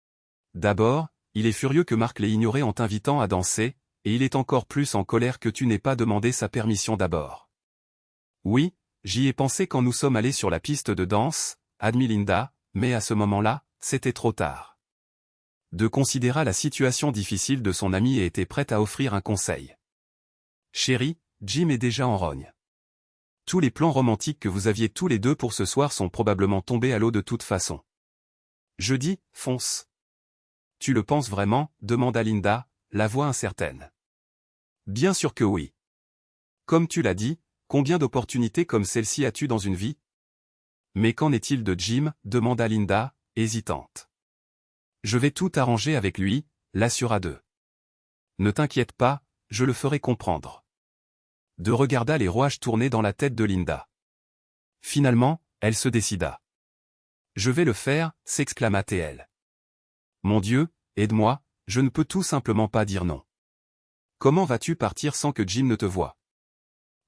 « D'abord, il est furieux que Marc l'ait ignoré en t'invitant à danser, et il est encore plus en colère que tu n'aies pas demandé sa permission d'abord. »« Oui, j'y ai pensé quand nous sommes allés sur la piste de danse » admit Linda, mais à ce moment-là, c'était trop tard. De considéra la situation difficile de son ami et était prête à offrir un conseil. « Chérie, Jim est déjà en rogne. Tous les plans romantiques que vous aviez tous les deux pour ce soir sont probablement tombés à l'eau de toute façon. Je dis, fonce. »« Tu le penses vraiment » demanda Linda, la voix incertaine. « Bien sûr que oui. Comme tu l'as dit, combien d'opportunités comme celle-ci as-tu dans une vie ? Mais qu'en est-il de Jim ? demanda Linda, hésitante. Je vais tout arranger avec lui, l'assura De. Ne t'inquiète pas, je le ferai comprendre. De regarda les rouages tourner dans la tête de Linda. Finalement, elle se décida. Je vais le faire, s'exclama-t-elle. Mon Dieu, aide-moi, je ne peux tout simplement pas dire non. Comment vas-tu partir sans que Jim ne te voie?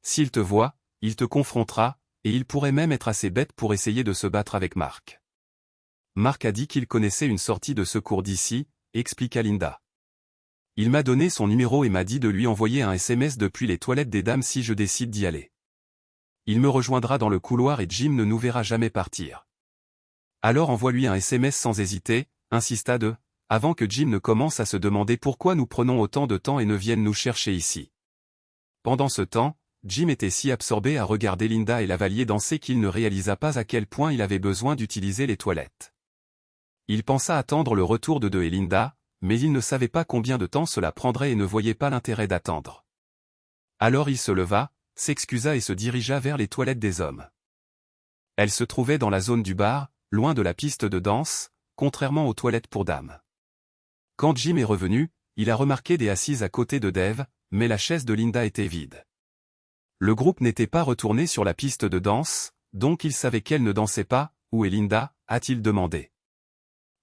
S'il te voit, il te confrontera, et il pourrait même être assez bête pour essayer de se battre avec Mark. Mark a dit qu'il connaissait une sortie de secours d'ici, expliqua Linda. Il m'a donné son numéro et m'a dit de lui envoyer un SMS depuis les toilettes des dames si je décide d'y aller. Il me rejoindra dans le couloir et Jim ne nous verra jamais partir. Alors envoie-lui un SMS sans hésiter, insista de, avant que Jim ne commence à se demander pourquoi nous prenons autant de temps et ne viennent nous chercher ici. Pendant ce temps, Jim était si absorbé à regarder Linda et Lavalier danser qu'il ne réalisa pas à quel point il avait besoin d'utiliser les toilettes. Il pensa attendre le retour de et Linda, mais il ne savait pas combien de temps cela prendrait et ne voyait pas l'intérêt d'attendre. Alors il se leva, s'excusa et se dirigea vers les toilettes des hommes. Elles se trouvaient dans la zone du bar, loin de la piste de danse, contrairement aux toilettes pour dames. Quand Jim est revenu, il a remarqué des assises à côté de Dave, mais la chaise de Linda était vide. Le groupe n'était pas retourné sur la piste de danse, donc il savait qu'elle ne dansait pas. Où est Linda? A-t-il demandé.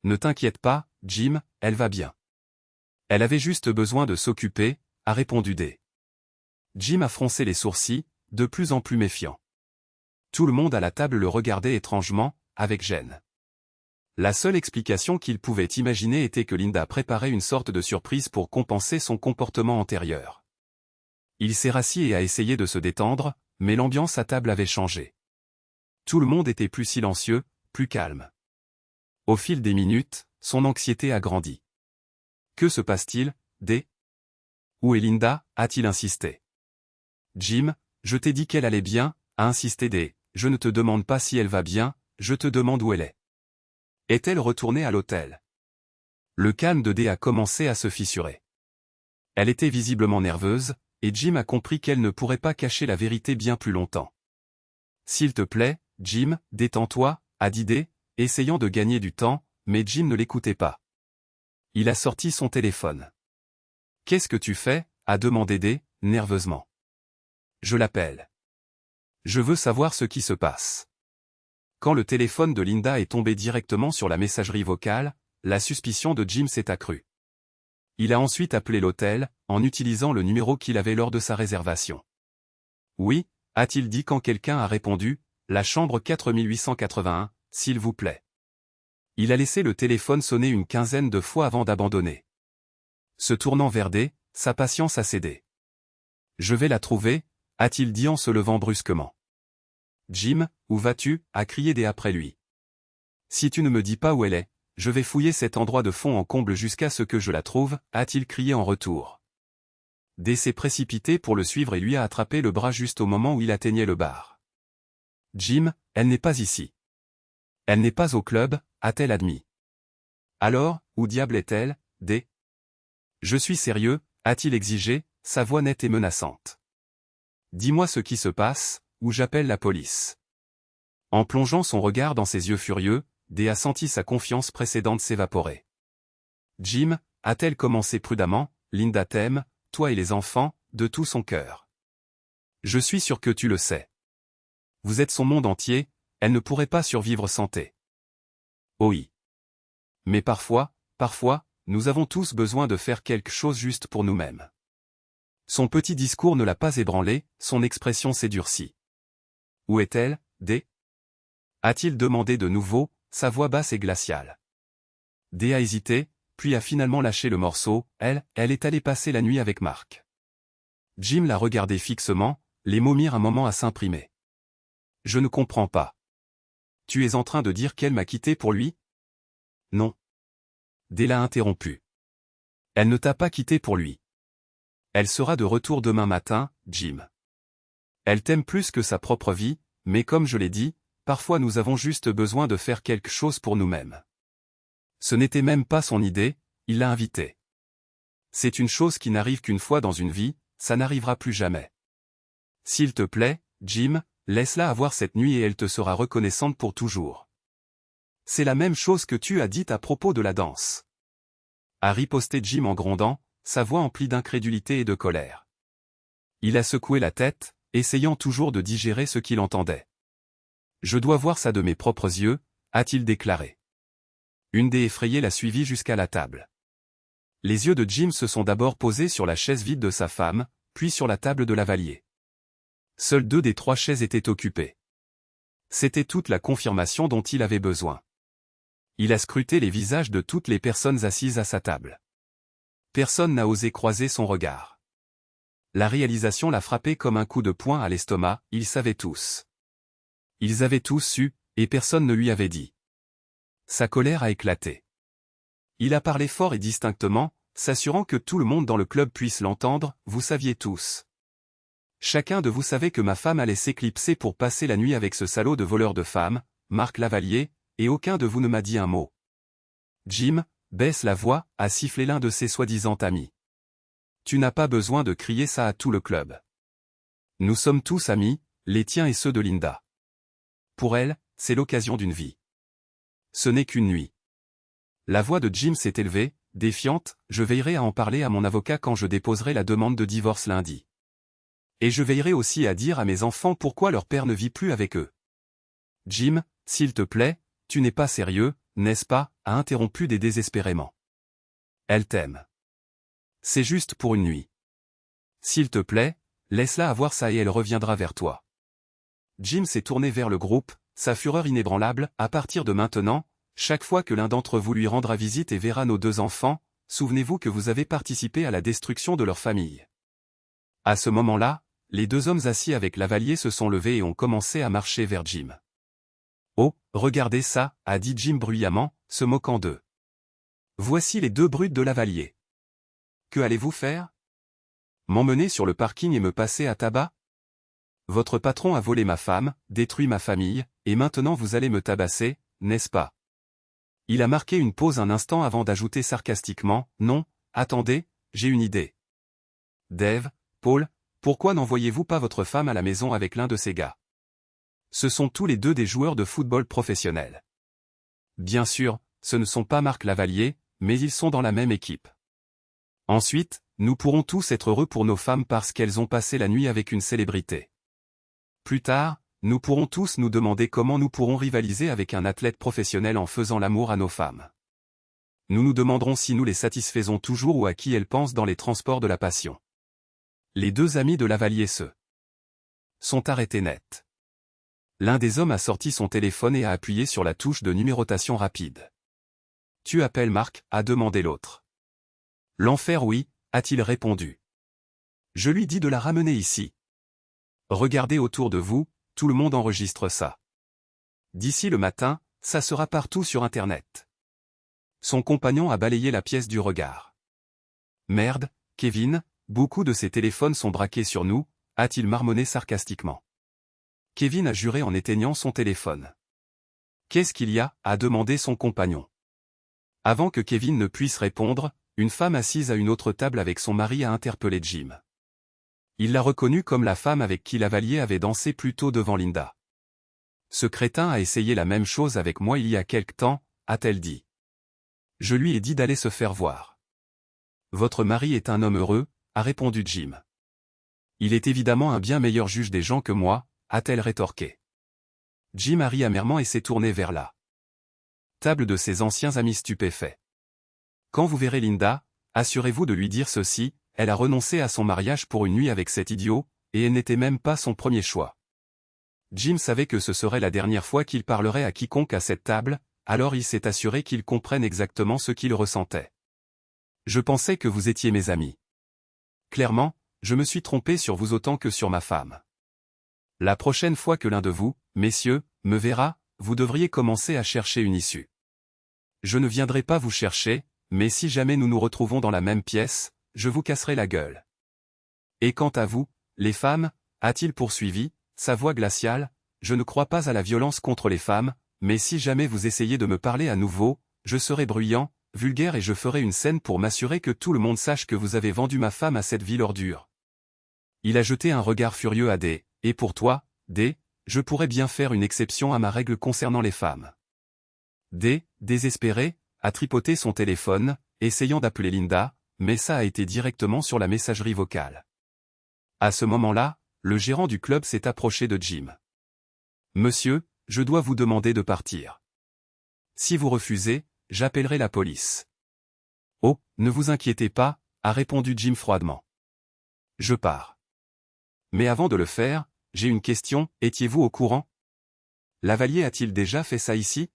Ne t'inquiète pas, Jim, elle va bien. Elle avait juste besoin de s'occuper, a répondu Dave. Jim a froncé les sourcils, de plus en plus méfiant. Tout le monde à la table le regardait étrangement, avec gêne. La seule explication qu'il pouvait imaginer était que Linda préparait une sorte de surprise pour compenser son comportement antérieur. Il s'est rassis et a essayé de se détendre, mais l'ambiance à table avait changé. Tout le monde était plus silencieux, plus calme. Au fil des minutes, son anxiété a grandi. Que se passe-t-il, Dave? Où est Linda? A-t-il insisté. Jim, je t'ai dit qu'elle allait bien, a insisté Dave. Je ne te demande pas si elle va bien, je te demande où elle est. Est-elle retournée à l'hôtel? Le calme de Dave a commencé à se fissurer. Elle était visiblement nerveuse, et Jim a compris qu'elle ne pourrait pas cacher la vérité bien plus longtemps. S'il te plaît, Jim, détends-toi, a dit Dave, essayant de gagner du temps, mais Jim ne l'écoutait pas. Il a sorti son téléphone. Qu'est-ce que tu fais? A demandé Dave, nerveusement. Je l'appelle. Je veux savoir ce qui se passe. Quand le téléphone de Linda est tombé directement sur la messagerie vocale, la suspicion de Jim s'est accrue. Il a ensuite appelé l'hôtel, en utilisant le numéro qu'il avait lors de sa réservation. Oui, a-t-il dit quand quelqu'un a répondu, la chambre 4881, s'il vous plaît. Il a laissé le téléphone sonner une quinzaine de fois avant d'abandonner. Se tournant vers Dave, sa patience a cédé. Je vais la trouver, a-t-il dit en se levant brusquement. Jim, où vas-tu? A crié Dave après lui. Si tu ne me dis pas où elle est, je vais fouiller cet endroit de fond en comble jusqu'à ce que je la trouve, a-t-il crié en retour. Dave s'est précipité pour le suivre et lui a attrapé le bras juste au moment où il atteignait le bar. Jim, elle n'est pas ici. Elle n'est pas au club, a-t-elle admis. Alors, où diable est-elle, Dave? Je suis sérieux, a-t-il exigé, sa voix nette et menaçante. Dis-moi ce qui se passe, ou j'appelle la police. En plongeant son regard dans ses yeux furieux, Dave a senti sa confiance précédente s'évaporer. Jim, a-t-elle commencé prudemment, Linda t'aime, toi et les enfants, de tout son cœur. Je suis sûr que tu le sais. Vous êtes son monde entier, elle ne pourrait pas survivre sans Thé. Oui. Mais parfois, nous avons tous besoin de faire quelque chose juste pour nous-mêmes. Son petit discours ne l'a pas ébranlé, son expression s'est durcie. Où est-elle, Dave? A-t-il demandé de nouveau, sa voix basse et glaciale. Dave a hésité, puis a finalement lâché le morceau, elle est allée passer la nuit avec Mark. Jim l'a regardé fixement, les mots mirent un moment à s'imprimer. Je ne comprends pas. Tu es en train de dire qu'elle m'a quitté pour lui? Non. Dave l'a interrompu. Elle ne t'a pas quitté pour lui. Elle sera de retour demain matin, Jim. Elle t'aime plus que sa propre vie, mais comme je l'ai dit, parfois nous avons juste besoin de faire quelque chose pour nous-mêmes. Ce n'était même pas son idée, il l'a invitée. C'est une chose qui n'arrive qu'une fois dans une vie, ça n'arrivera plus jamais. S'il te plaît, Jim, laisse-la avoir cette nuit et elle te sera reconnaissante pour toujours. C'est la même chose que tu as dit à propos de la danse. A riposté Jim en grondant, sa voix emplie d'incrédulité et de colère. Il a secoué la tête, essayant toujours de digérer ce qu'il entendait. « Je dois voir ça de mes propres yeux », a-t-il déclaré. Une des effrayées l'a suivi jusqu'à la table. Les yeux de Jim se sont d'abord posés sur la chaise vide de sa femme, puis sur la table de Lavalier. Seules 2 des 3 chaises étaient occupées. C'était toute la confirmation dont il avait besoin. Il a scruté les visages de toutes les personnes assises à sa table. Personne n'a osé croiser son regard. La réalisation l'a frappé comme un coup de poing à l'estomac, ils savaient tous. Ils avaient tous su, et personne ne lui avait dit. Sa colère a éclaté. Il a parlé fort et distinctement, s'assurant que tout le monde dans le club puisse l'entendre, vous saviez tous. Chacun de vous savait que ma femme allait s'éclipser pour passer la nuit avec ce salaud de voleur de femmes, Marc Lavalier, et aucun de vous ne m'a dit un mot. Jim, baisse la voix, a sifflé l'un de ses soi-disant amis. Tu n'as pas besoin de crier ça à tout le club. Nous sommes tous amis, les tiens et ceux de Linda. Pour elle, c'est l'occasion d'une vie. Ce n'est qu'une nuit. La voix de Jim s'est élevée, défiante, je veillerai à en parler à mon avocat quand je déposerai la demande de divorce lundi. Et je veillerai aussi à dire à mes enfants pourquoi leur père ne vit plus avec eux. Jim, s'il te plaît, tu n'es pas sérieux, n'est-ce pas, a interrompu désespérément. Elle t'aime. C'est juste pour une nuit. S'il te plaît, laisse-la avoir ça et elle reviendra vers toi. Jim s'est tourné vers le groupe, sa fureur inébranlable, à partir de maintenant, chaque fois que l'un d'entre vous lui rendra visite et verra nos 2 enfants, souvenez-vous que vous avez participé à la destruction de leur famille. À ce moment-là, les 2 hommes assis avec Lavalier se sont levés et ont commencé à marcher vers Jim. Oh, regardez ça, a dit Jim bruyamment, se moquant d'eux. Voici les 2 brutes de Lavalier. Que allez-vous faire? M'emmener sur le parking et me passer à tabac? Votre patron a volé ma femme, détruit ma famille, et maintenant vous allez me tabasser, n'est-ce pas? Il a marqué une pause un instant avant d'ajouter sarcastiquement, non, attendez, j'ai une idée. Dave, Paul, pourquoi n'envoyez-vous pas votre femme à la maison avec l'un de ces gars? Ce sont tous les 2 des joueurs de football professionnels. Bien sûr, ce ne sont pas Marc Lavalier, mais ils sont dans la même équipe. Ensuite, nous pourrons tous être heureux pour nos femmes parce qu'elles ont passé la nuit avec une célébrité. Plus tard, nous pourrons tous nous demander comment nous pourrons rivaliser avec un athlète professionnel en faisant l'amour à nos femmes. Nous nous demanderons si nous les satisfaisons toujours ou à qui elles pensent dans les transports de la passion. Les 2 amis de Lavalier sont arrêtés net. L'un des hommes a sorti son téléphone et a appuyé sur la touche de numérotation rapide. « Tu appelles Marc ?» a demandé l'autre. « L'enfer oui », a-t-il répondu. « Je lui dis de la ramener ici. Regardez autour de vous, tout le monde enregistre ça. D'ici le matin, ça sera partout sur Internet. » Son compagnon a balayé la pièce du regard. « Merde, Kevin, beaucoup de ces téléphones sont braqués sur nous, » a-t-il marmonné sarcastiquement. Kevin a juré en éteignant son téléphone. « Qu'est-ce qu'il y a ?» a demandé son compagnon. Avant que Kevin ne puisse répondre, une femme assise à une autre table avec son mari a interpellé Jim. Il l'a reconnue comme la femme avec qui Lavalier avait dansé plus tôt devant Linda. « Ce crétin a essayé la même chose avec moi il y a quelque temps, » a-t-elle dit. « Je lui ai dit d'aller se faire voir. »« Votre mari est un homme heureux, » a répondu Jim. « Il est évidemment un bien meilleur juge des gens que moi, » a-t-elle rétorqué. Jim a ri amèrement et s'est tourné vers la table de ses anciens amis stupéfaits. « Quand vous verrez Linda, assurez-vous de lui dire ceci, elle a renoncé à son mariage pour une nuit avec cet idiot, et elle n'était même pas son premier choix. » Jim savait que ce serait la dernière fois qu'il parlerait à quiconque à cette table, alors il s'est assuré qu'il comprenne exactement ce qu'il ressentait. « Je pensais que vous étiez mes amis. Clairement, je me suis trompé sur vous autant que sur ma femme. La prochaine fois que l'un de vous, messieurs, me verra, vous devriez commencer à chercher une issue. Je ne viendrai pas vous chercher, mais si jamais nous nous retrouvons dans la même pièce, je vous casserai la gueule. Et quant à vous, les femmes, a-t-il poursuivi, sa voix glaciale, je ne crois pas à la violence contre les femmes, mais si jamais vous essayez de me parler à nouveau, je serai bruyant, vulgaire et je ferai une scène pour m'assurer que tout le monde sache que vous avez vendu ma femme à cette vile ordure. Il a jeté un regard furieux à D, et pour toi, D, je pourrais bien faire une exception à ma règle concernant les femmes. D, désespéré, a tripoté son téléphone, essayant d'appeler Linda, mais ça a été directement sur la messagerie vocale. À ce moment-là, le gérant du club s'est approché de Jim. « Monsieur, je dois vous demander de partir. Si vous refusez, j'appellerai la police. »« Oh, ne vous inquiétez pas, » a répondu Jim froidement. « Je pars. Mais avant de le faire, j'ai une question, étiez-vous au courant? Lavalier a-t-il déjà fait ça ici?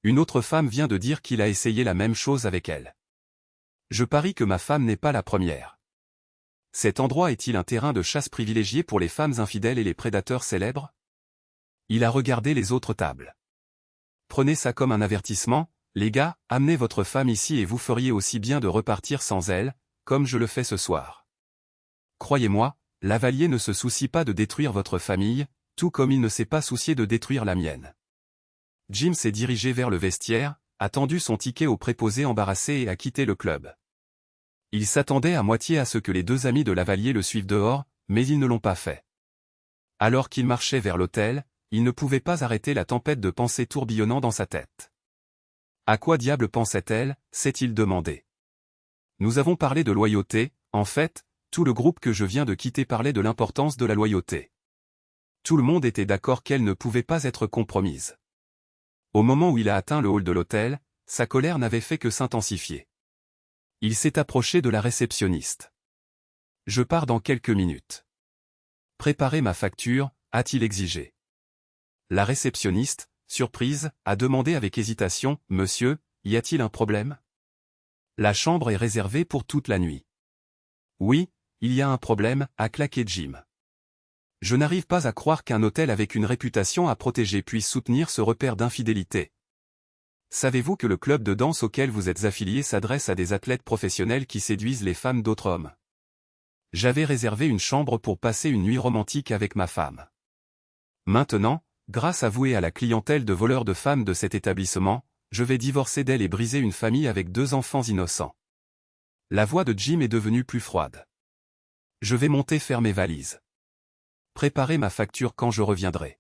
Une autre femme vient de dire qu'il a essayé la même chose avec elle. Je parie que ma femme n'est pas la première. Cet endroit est-il un terrain de chasse privilégié pour les femmes infidèles et les prédateurs célèbres? Il a regardé les autres tables. Prenez ça comme un avertissement, les gars, amenez votre femme ici et vous feriez aussi bien de repartir sans elle, comme je le fais ce soir. Croyez-moi, Lavalier ne se soucie pas de détruire votre famille, tout comme il ne s'est pas soucié de détruire la mienne. Jim s'est dirigé vers le vestiaire, a tendu son ticket au préposé embarrassé et a quitté le club. Il s'attendait à moitié à ce que les deux amis de Lavalier le suivent dehors, mais ils ne l'ont pas fait. Alors qu'il marchait vers l'hôtel, il ne pouvait pas arrêter la tempête de pensées tourbillonnant dans sa tête. À quoi diable pensait-elle, s'est-il demandé. Nous avons parlé de loyauté, en fait, tout le groupe que je viens de quitter parlait de l'importance de la loyauté. Tout le monde était d'accord qu'elle ne pouvait pas être compromise. Au moment où il a atteint le hall de l'hôtel, sa colère n'avait fait que s'intensifier. Il s'est approché de la réceptionniste. « Je pars dans quelques minutes. »« Préparez ma facture », a-t-il exigé. La réceptionniste, surprise, a demandé avec hésitation, « Monsieur, y a-t-il un problème? La chambre est réservée pour toute la nuit. »« Oui, il y a un problème, » a claqué Jim. « Je n'arrive pas à croire qu'un hôtel avec une réputation à protéger puisse soutenir ce repère d'infidélité. Savez-vous que le club de danse auquel vous êtes affilié s'adresse à des athlètes professionnels qui séduisent les femmes d'autres hommes? J'avais réservé une chambre pour passer une nuit romantique avec ma femme. Maintenant, grâce à vous et à la clientèle de voleurs de femmes de cet établissement, je vais divorcer d'elle et briser une famille avec 2 enfants innocents. » La voix de Jim est devenue plus froide. « Je vais monter faire mes valises. Préparez ma facture quand je reviendrai. »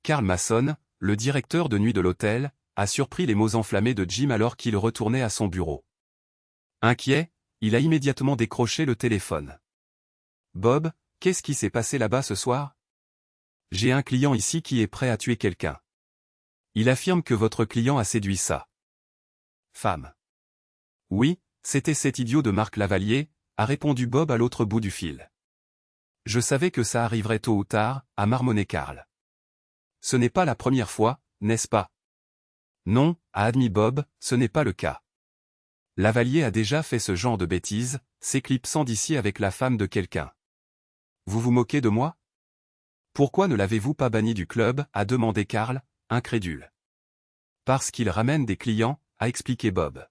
Carl Mason, le directeur de nuit de l'hôtel, a surpris les mots enflammés de Jim alors qu'il retournait à son bureau. Inquiet, il a immédiatement décroché le téléphone. « Bob, qu'est-ce qui s'est passé là-bas ce soir? J'ai un client ici qui est prêt à tuer quelqu'un. Il affirme que votre client a séduit sa femme. »« Oui, c'était cet idiot de Marc Lavalier, » a répondu Bob à l'autre bout du fil. « Je savais que ça arriverait tôt ou tard, » a marmonné Carl. « Ce n'est pas la première fois, n'est-ce pas? » Non, a admis Bob, ce n'est pas le cas. Lavalier a déjà fait ce genre de bêtises, s'éclipsant d'ici avec la femme de quelqu'un. Vous vous moquez de moi? Pourquoi ne l'avez-vous pas banni du club, a demandé Carl, incrédule. Parce qu'il ramène des clients, a expliqué Bob.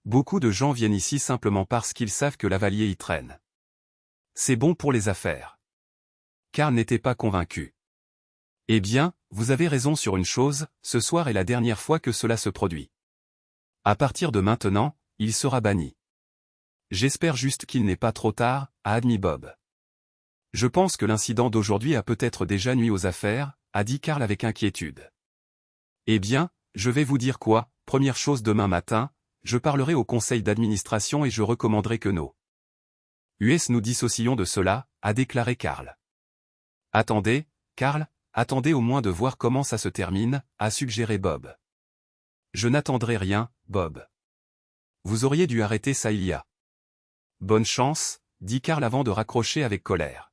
Beaucoup de gens viennent ici simplement parce qu'ils savent que Lavalier y traîne. C'est bon pour les affaires. Carl n'était pas convaincu. Eh bien, vous avez raison sur une chose, ce soir est la dernière fois que cela se produit. À partir de maintenant, il sera banni. J'espère juste qu'il n'est pas trop tard, a admis Bob. Je pense que l'incident d'aujourd'hui a peut-être déjà nui aux affaires, a dit Carl avec inquiétude. Eh bien, je vais vous dire quoi, première chose demain matin, je parlerai au conseil d'administration et je recommanderai que nos US nous dissocions de cela, a déclaré Carl. Attendez, Carl, attendez au moins de voir comment ça se termine, a suggéré Bob. Je n'attendrai rien, Bob. Vous auriez dû arrêter ça il y a. Bonne chance, dit Carl avant de raccrocher avec colère.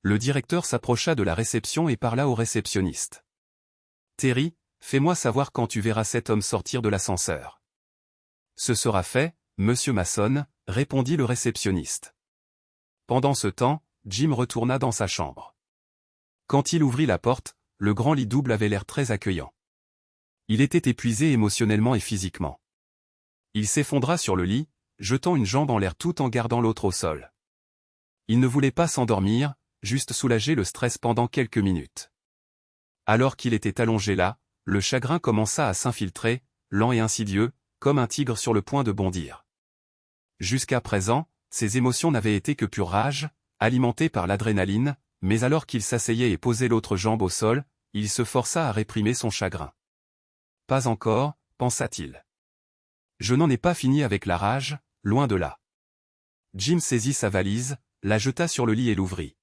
Le directeur s'approcha de la réception et parla au réceptionniste. Terry, fais-moi savoir quand tu verras cet homme sortir de l'ascenseur. Ce sera fait, monsieur Mason, répondit le réceptionniste. Pendant ce temps, Jim retourna dans sa chambre. Quand il ouvrit la porte, le grand lit double avait l'air très accueillant. Il était épuisé émotionnellement et physiquement. Il s'effondra sur le lit, jetant une jambe en l'air tout en gardant l'autre au sol. Il ne voulait pas s'endormir, juste soulager le stress pendant quelques minutes. Alors qu'il était allongé là, le chagrin commença à s'infiltrer, lent et insidieux, comme un tigre sur le point de bondir. Jusqu'à présent, ses émotions n'avaient été que pure rage, alimentée par l'adrénaline, mais alors qu'il s'asseyait et posait l'autre jambe au sol, il se força à réprimer son chagrin. Pas encore, pensa-t-il. Je n'en ai pas fini avec la rage, loin de là. Jim saisit sa valise, la jeta sur le lit et l'ouvrit.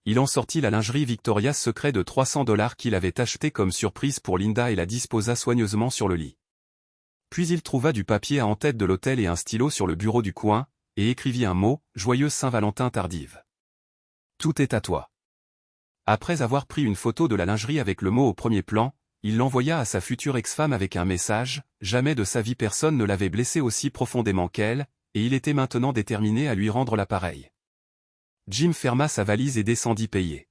Il en sortit la lingerie Victoria's Secret de $300 qu'il avait acheté comme surprise pour Linda et la disposa soigneusement sur le lit. Puis il trouva du papier à en-tête de l'hôtel et un stylo sur le bureau du coin, et écrivit un mot, « Joyeuse Saint-Valentin tardive. Tout est à toi ». Après avoir pris une photo de la lingerie avec le mot au premier plan, il l'envoya à sa future ex-femme avec un message, jamais de sa vie personne ne l'avait blessé aussi profondément qu'elle, et il était maintenant déterminé à lui rendre l'appareil. Jim ferma sa valise et descendit payer.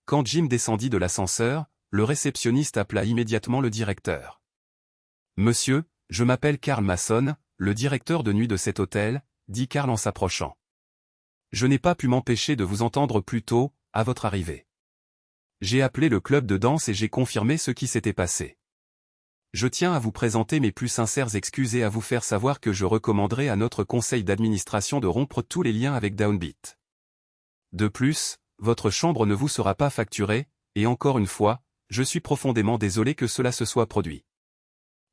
Quand Jim descendit de l'ascenseur, le réceptionniste appela immédiatement le directeur. « Monsieur, je m'appelle Carl Mason, le directeur de nuit de cet hôtel », dit Carl en s'approchant. « Je n'ai pas pu m'empêcher de vous entendre plus tôt, à votre arrivée. J'ai appelé le club de danse et j'ai confirmé ce qui s'était passé. Je tiens à vous présenter mes plus sincères excuses et à vous faire savoir que je recommanderai à notre conseil d'administration de rompre tous les liens avec Downbeat. De plus, votre chambre ne vous sera pas facturée, et encore une fois, je suis profondément désolé que cela se soit produit. »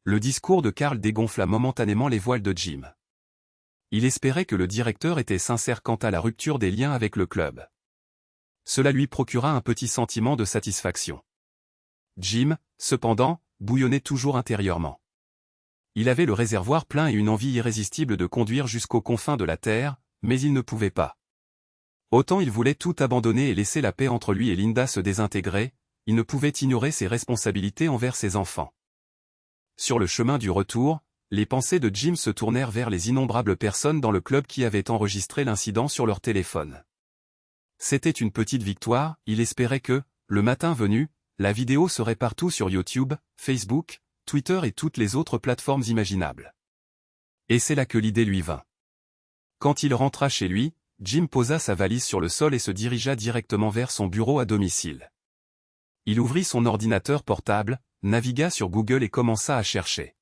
Le discours de Carl dégonfla momentanément les voiles de Jim. Il espérait que le directeur était sincère quant à la rupture des liens avec le club. Cela lui procura un petit sentiment de satisfaction. Jim, cependant, bouillonnait toujours intérieurement. Il avait le réservoir plein et une envie irrésistible de conduire jusqu'aux confins de la terre, mais il ne pouvait pas. Autant il voulait tout abandonner et laisser la paix entre lui et Linda se désintégrer, il ne pouvait ignorer ses responsabilités envers ses enfants. Sur le chemin du retour, les pensées de Jim se tournèrent vers les innombrables personnes dans le club qui avaient enregistré l'incident sur leur téléphone. C'était une petite victoire, il espérait que, le matin venu, la vidéo serait partout sur YouTube, Facebook, Twitter et toutes les autres plateformes imaginables. Et c'est là que l'idée lui vint. Quand il rentra chez lui, Jim posa sa valise sur le sol et se dirigea directement vers son bureau à domicile. Il ouvrit son ordinateur portable, navigua sur Google et commença à chercher.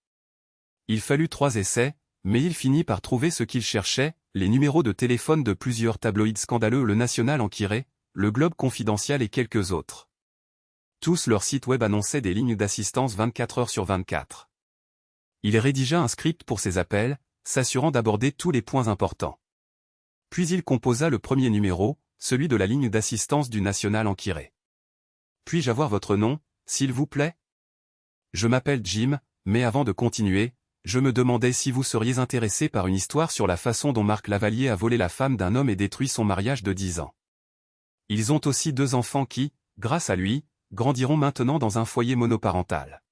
Il fallut 3 essais, mais il finit par trouver ce qu'il cherchait, les numéros de téléphone de plusieurs tabloïds scandaleux, le National Enquirer, le Globe Confidential et quelques autres. Tous leurs sites web annonçaient des lignes d'assistance 24 heures sur 24. Il rédigea un script pour ses appels, s'assurant d'aborder tous les points importants. Puis il composa le premier numéro, celui de la ligne d'assistance du National Enquirer. « Puis-je avoir votre nom, s'il vous plaît ? Je m'appelle Jim, mais avant de continuer, je me demandais si vous seriez intéressé par une histoire sur la façon dont Marc Lavalier a volé la femme d'un homme et détruit son mariage de 10 ans. Ils ont aussi 2 enfants qui, grâce à lui, grandiront maintenant dans un foyer monoparental.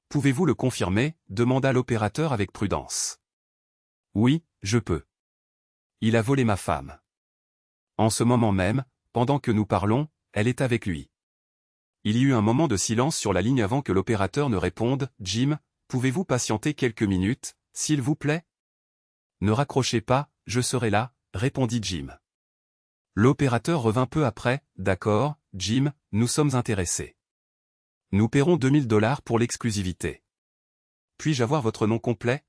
Pouvez-vous le confirmer ? Demanda l'opérateur avec prudence. Oui, je peux. Il a volé ma femme. En ce moment même, pendant que nous parlons, elle est avec lui. Il y eut un moment de silence sur la ligne avant que l'opérateur ne réponde. Jim, pouvez-vous patienter quelques minutes, s'il vous plaît ? Ne raccrochez pas, je serai là, répondit Jim. L'opérateur revint peu après. D'accord, Jim, nous sommes intéressés. Nous paierons $2000 pour l'exclusivité. Puis-je avoir votre nom complet ?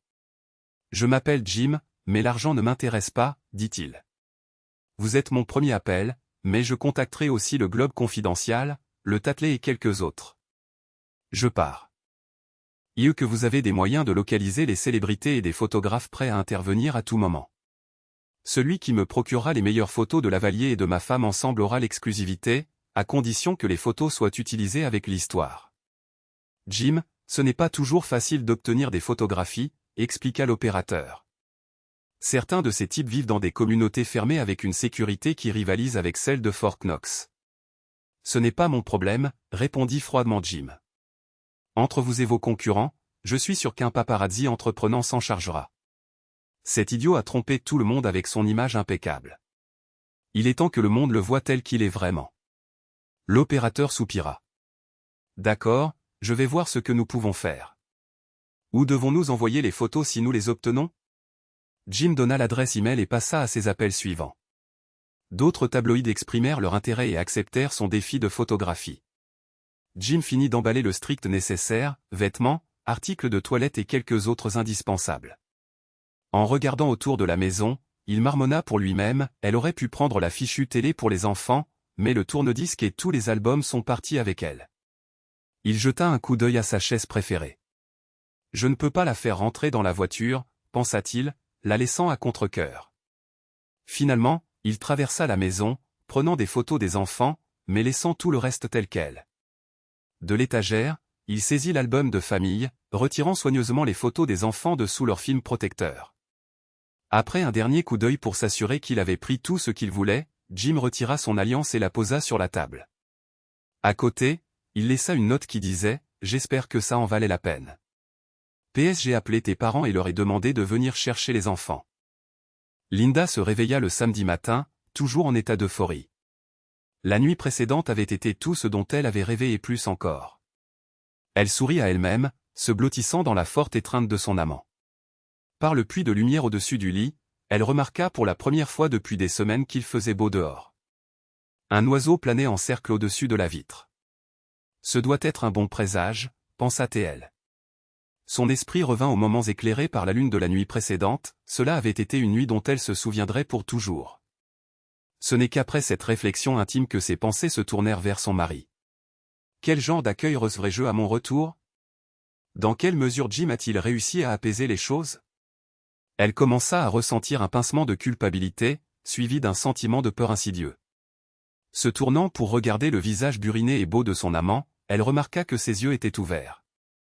Je m'appelle Jim, mais l'argent ne m'intéresse pas, dit-il. Vous êtes mon premier appel, mais je contacterai aussi le Globe Confidential, le Tatler et quelques autres. Je pars. Que vous avez des moyens de localiser les célébrités et des photographes prêts à intervenir à tout moment. Celui qui me procurera les meilleures photos de Lavalier et de ma femme ensemble aura l'exclusivité, à condition que les photos soient utilisées avec l'histoire. Jim, ce n'est pas toujours facile d'obtenir des photographies, expliqua l'opérateur. Certains de ces types vivent dans des communautés fermées avec une sécurité qui rivalise avec celle de Fort Knox. Ce n'est pas mon problème, répondit froidement Jim. Entre vous et vos concurrents, je suis sûr qu'un paparazzi entreprenant s'en chargera. Cet idiot a trompé tout le monde avec son image impeccable. Il est temps que le monde le voie tel qu'il est vraiment. L'opérateur soupira. D'accord, je vais voir ce que nous pouvons faire. Où devons-nous envoyer les photos si nous les obtenons ? Jim donna l'adresse email et passa à ses appels suivants. D'autres tabloïds exprimèrent leur intérêt et acceptèrent son défi de photographie. Jim finit d'emballer le strict nécessaire, vêtements, articles de toilette et quelques autres indispensables. En regardant autour de la maison, il marmonna pour lui-même, elle aurait pu prendre la fichue télé pour les enfants, mais le tourne-disque et tous les albums sont partis avec elle. Il jeta un coup d'œil à sa chaise préférée. Je ne peux pas la faire rentrer dans la voiture, pensa-t-il, la laissant à contre-cœur. Finalement, il traversa la maison, prenant des photos des enfants, mais laissant tout le reste tel quel. De l'étagère, il saisit l'album de famille, retirant soigneusement les photos des enfants de sous leur film protecteur. Après un dernier coup d'œil pour s'assurer qu'il avait pris tout ce qu'il voulait, Jim retira son alliance et la posa sur la table. À côté, il laissa une note qui disait « J'espère que ça en valait la peine. PS, j'ai appelé tes parents et leur ai demandé de venir chercher les enfants. » Linda se réveilla le samedi matin, toujours en état d'euphorie. La nuit précédente avait été tout ce dont elle avait rêvé et plus encore. Elle sourit à elle-même, se blottissant dans la forte étreinte de son amant. Par le puits de lumière au-dessus du lit, elle remarqua pour la première fois depuis des semaines qu'il faisait beau dehors. Un oiseau planait en cercle au-dessus de la vitre. Ce doit être un bon présage, pensa-t-elle. Son esprit revint aux moments éclairés par la lune de la nuit précédente, cela avait été une nuit dont elle se souviendrait pour toujours. Ce n'est qu'après cette réflexion intime que ses pensées se tournèrent vers son mari. Quel genre d'accueil recevrai-je à mon retour? Dans quelle mesure Jim a-t-il réussi à apaiser les choses? Elle commença à ressentir un pincement de culpabilité, suivi d'un sentiment de peur insidieux. Se tournant pour regarder le visage buriné et beau de son amant, elle remarqua que ses yeux étaient ouverts.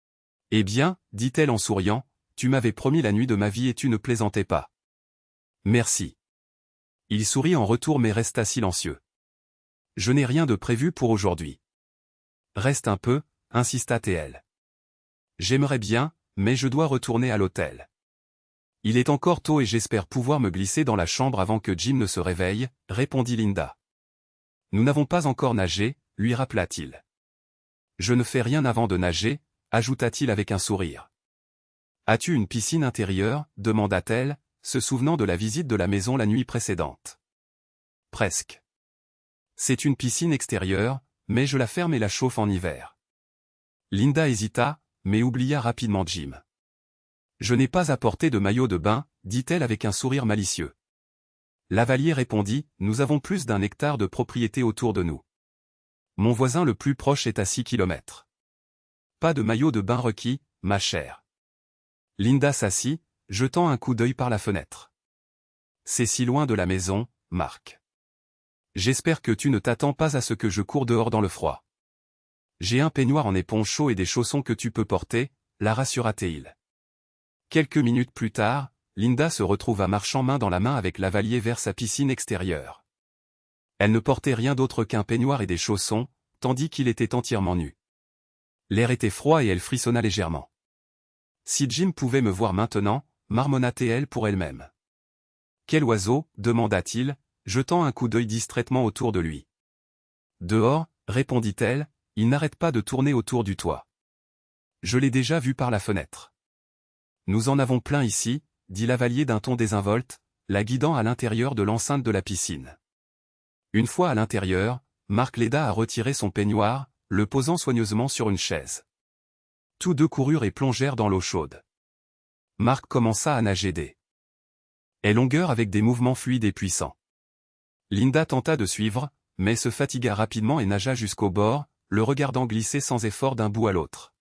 « Eh bien, dit-elle en souriant, tu m'avais promis la nuit de ma vie et tu ne plaisantais pas. »« Merci. » Il sourit en retour mais resta silencieux. « Je n'ai rien de prévu pour aujourd'hui. »« Reste un peu, insista-t-elle. »« J'aimerais bien, mais je dois retourner à l'hôtel. »« Il est encore tôt et j'espère pouvoir me glisser dans la chambre avant que Jim ne se réveille, » répondit Linda. « Nous n'avons pas encore nagé, » lui rappela-t-il. « Je ne fais rien avant de nager, » ajouta-t-il avec un sourire. « As-tu une piscine intérieure » demanda-t-elle, se souvenant de la visite de la maison la nuit précédente. « Presque. C'est une piscine extérieure, mais je la ferme et la chauffe en hiver. » Linda hésita, mais oublia rapidement Jim. « Je n'ai pas apporté de maillot de bain, » dit-elle avec un sourire malicieux. Lavalier répondit, « Nous avons plus d'1 hectare de propriété autour de nous. Mon voisin le plus proche est à 6 kilomètres. Pas de maillot de bain requis, ma chère. » Linda s'assit, jetant un coup d'œil par la fenêtre. « C'est si loin de la maison, Marc. J'espère que tu ne t'attends pas à ce que je cours dehors dans le froid. J'ai un peignoir en éponge chaud et des chaussons que tu peux porter, » la rassura-t-il. Quelques minutes plus tard, Linda se retrouva marchant main dans la main avec Lavalier vers sa piscine extérieure. Elle ne portait rien d'autre qu'un peignoir et des chaussons, tandis qu'il était entièrement nu. L'air était froid et elle frissonna légèrement. « Si Jim pouvait me voir maintenant, » marmonna-t-elle pour elle-même. « Quel oiseau » demanda-t-il, jetant un coup d'œil distraitement autour de lui. « Dehors » répondit-elle, « il n'arrête pas de tourner autour du toit. Je l'ai déjà vu par la fenêtre. »« Nous en avons plein ici, » dit Lavalier d'un ton désinvolte, la guidant à l'intérieur de l'enceinte de la piscine. Une fois à l'intérieur, Marc l'aida à retirer son peignoir, le posant soigneusement sur une chaise. Tous deux coururent et plongèrent dans l'eau chaude. Marc commença à nager et longueurs avec des mouvements fluides et puissants. Linda tenta de suivre, mais se fatigua rapidement et nagea jusqu'au bord, le regardant glisser sans effort d'un bout à l'autre.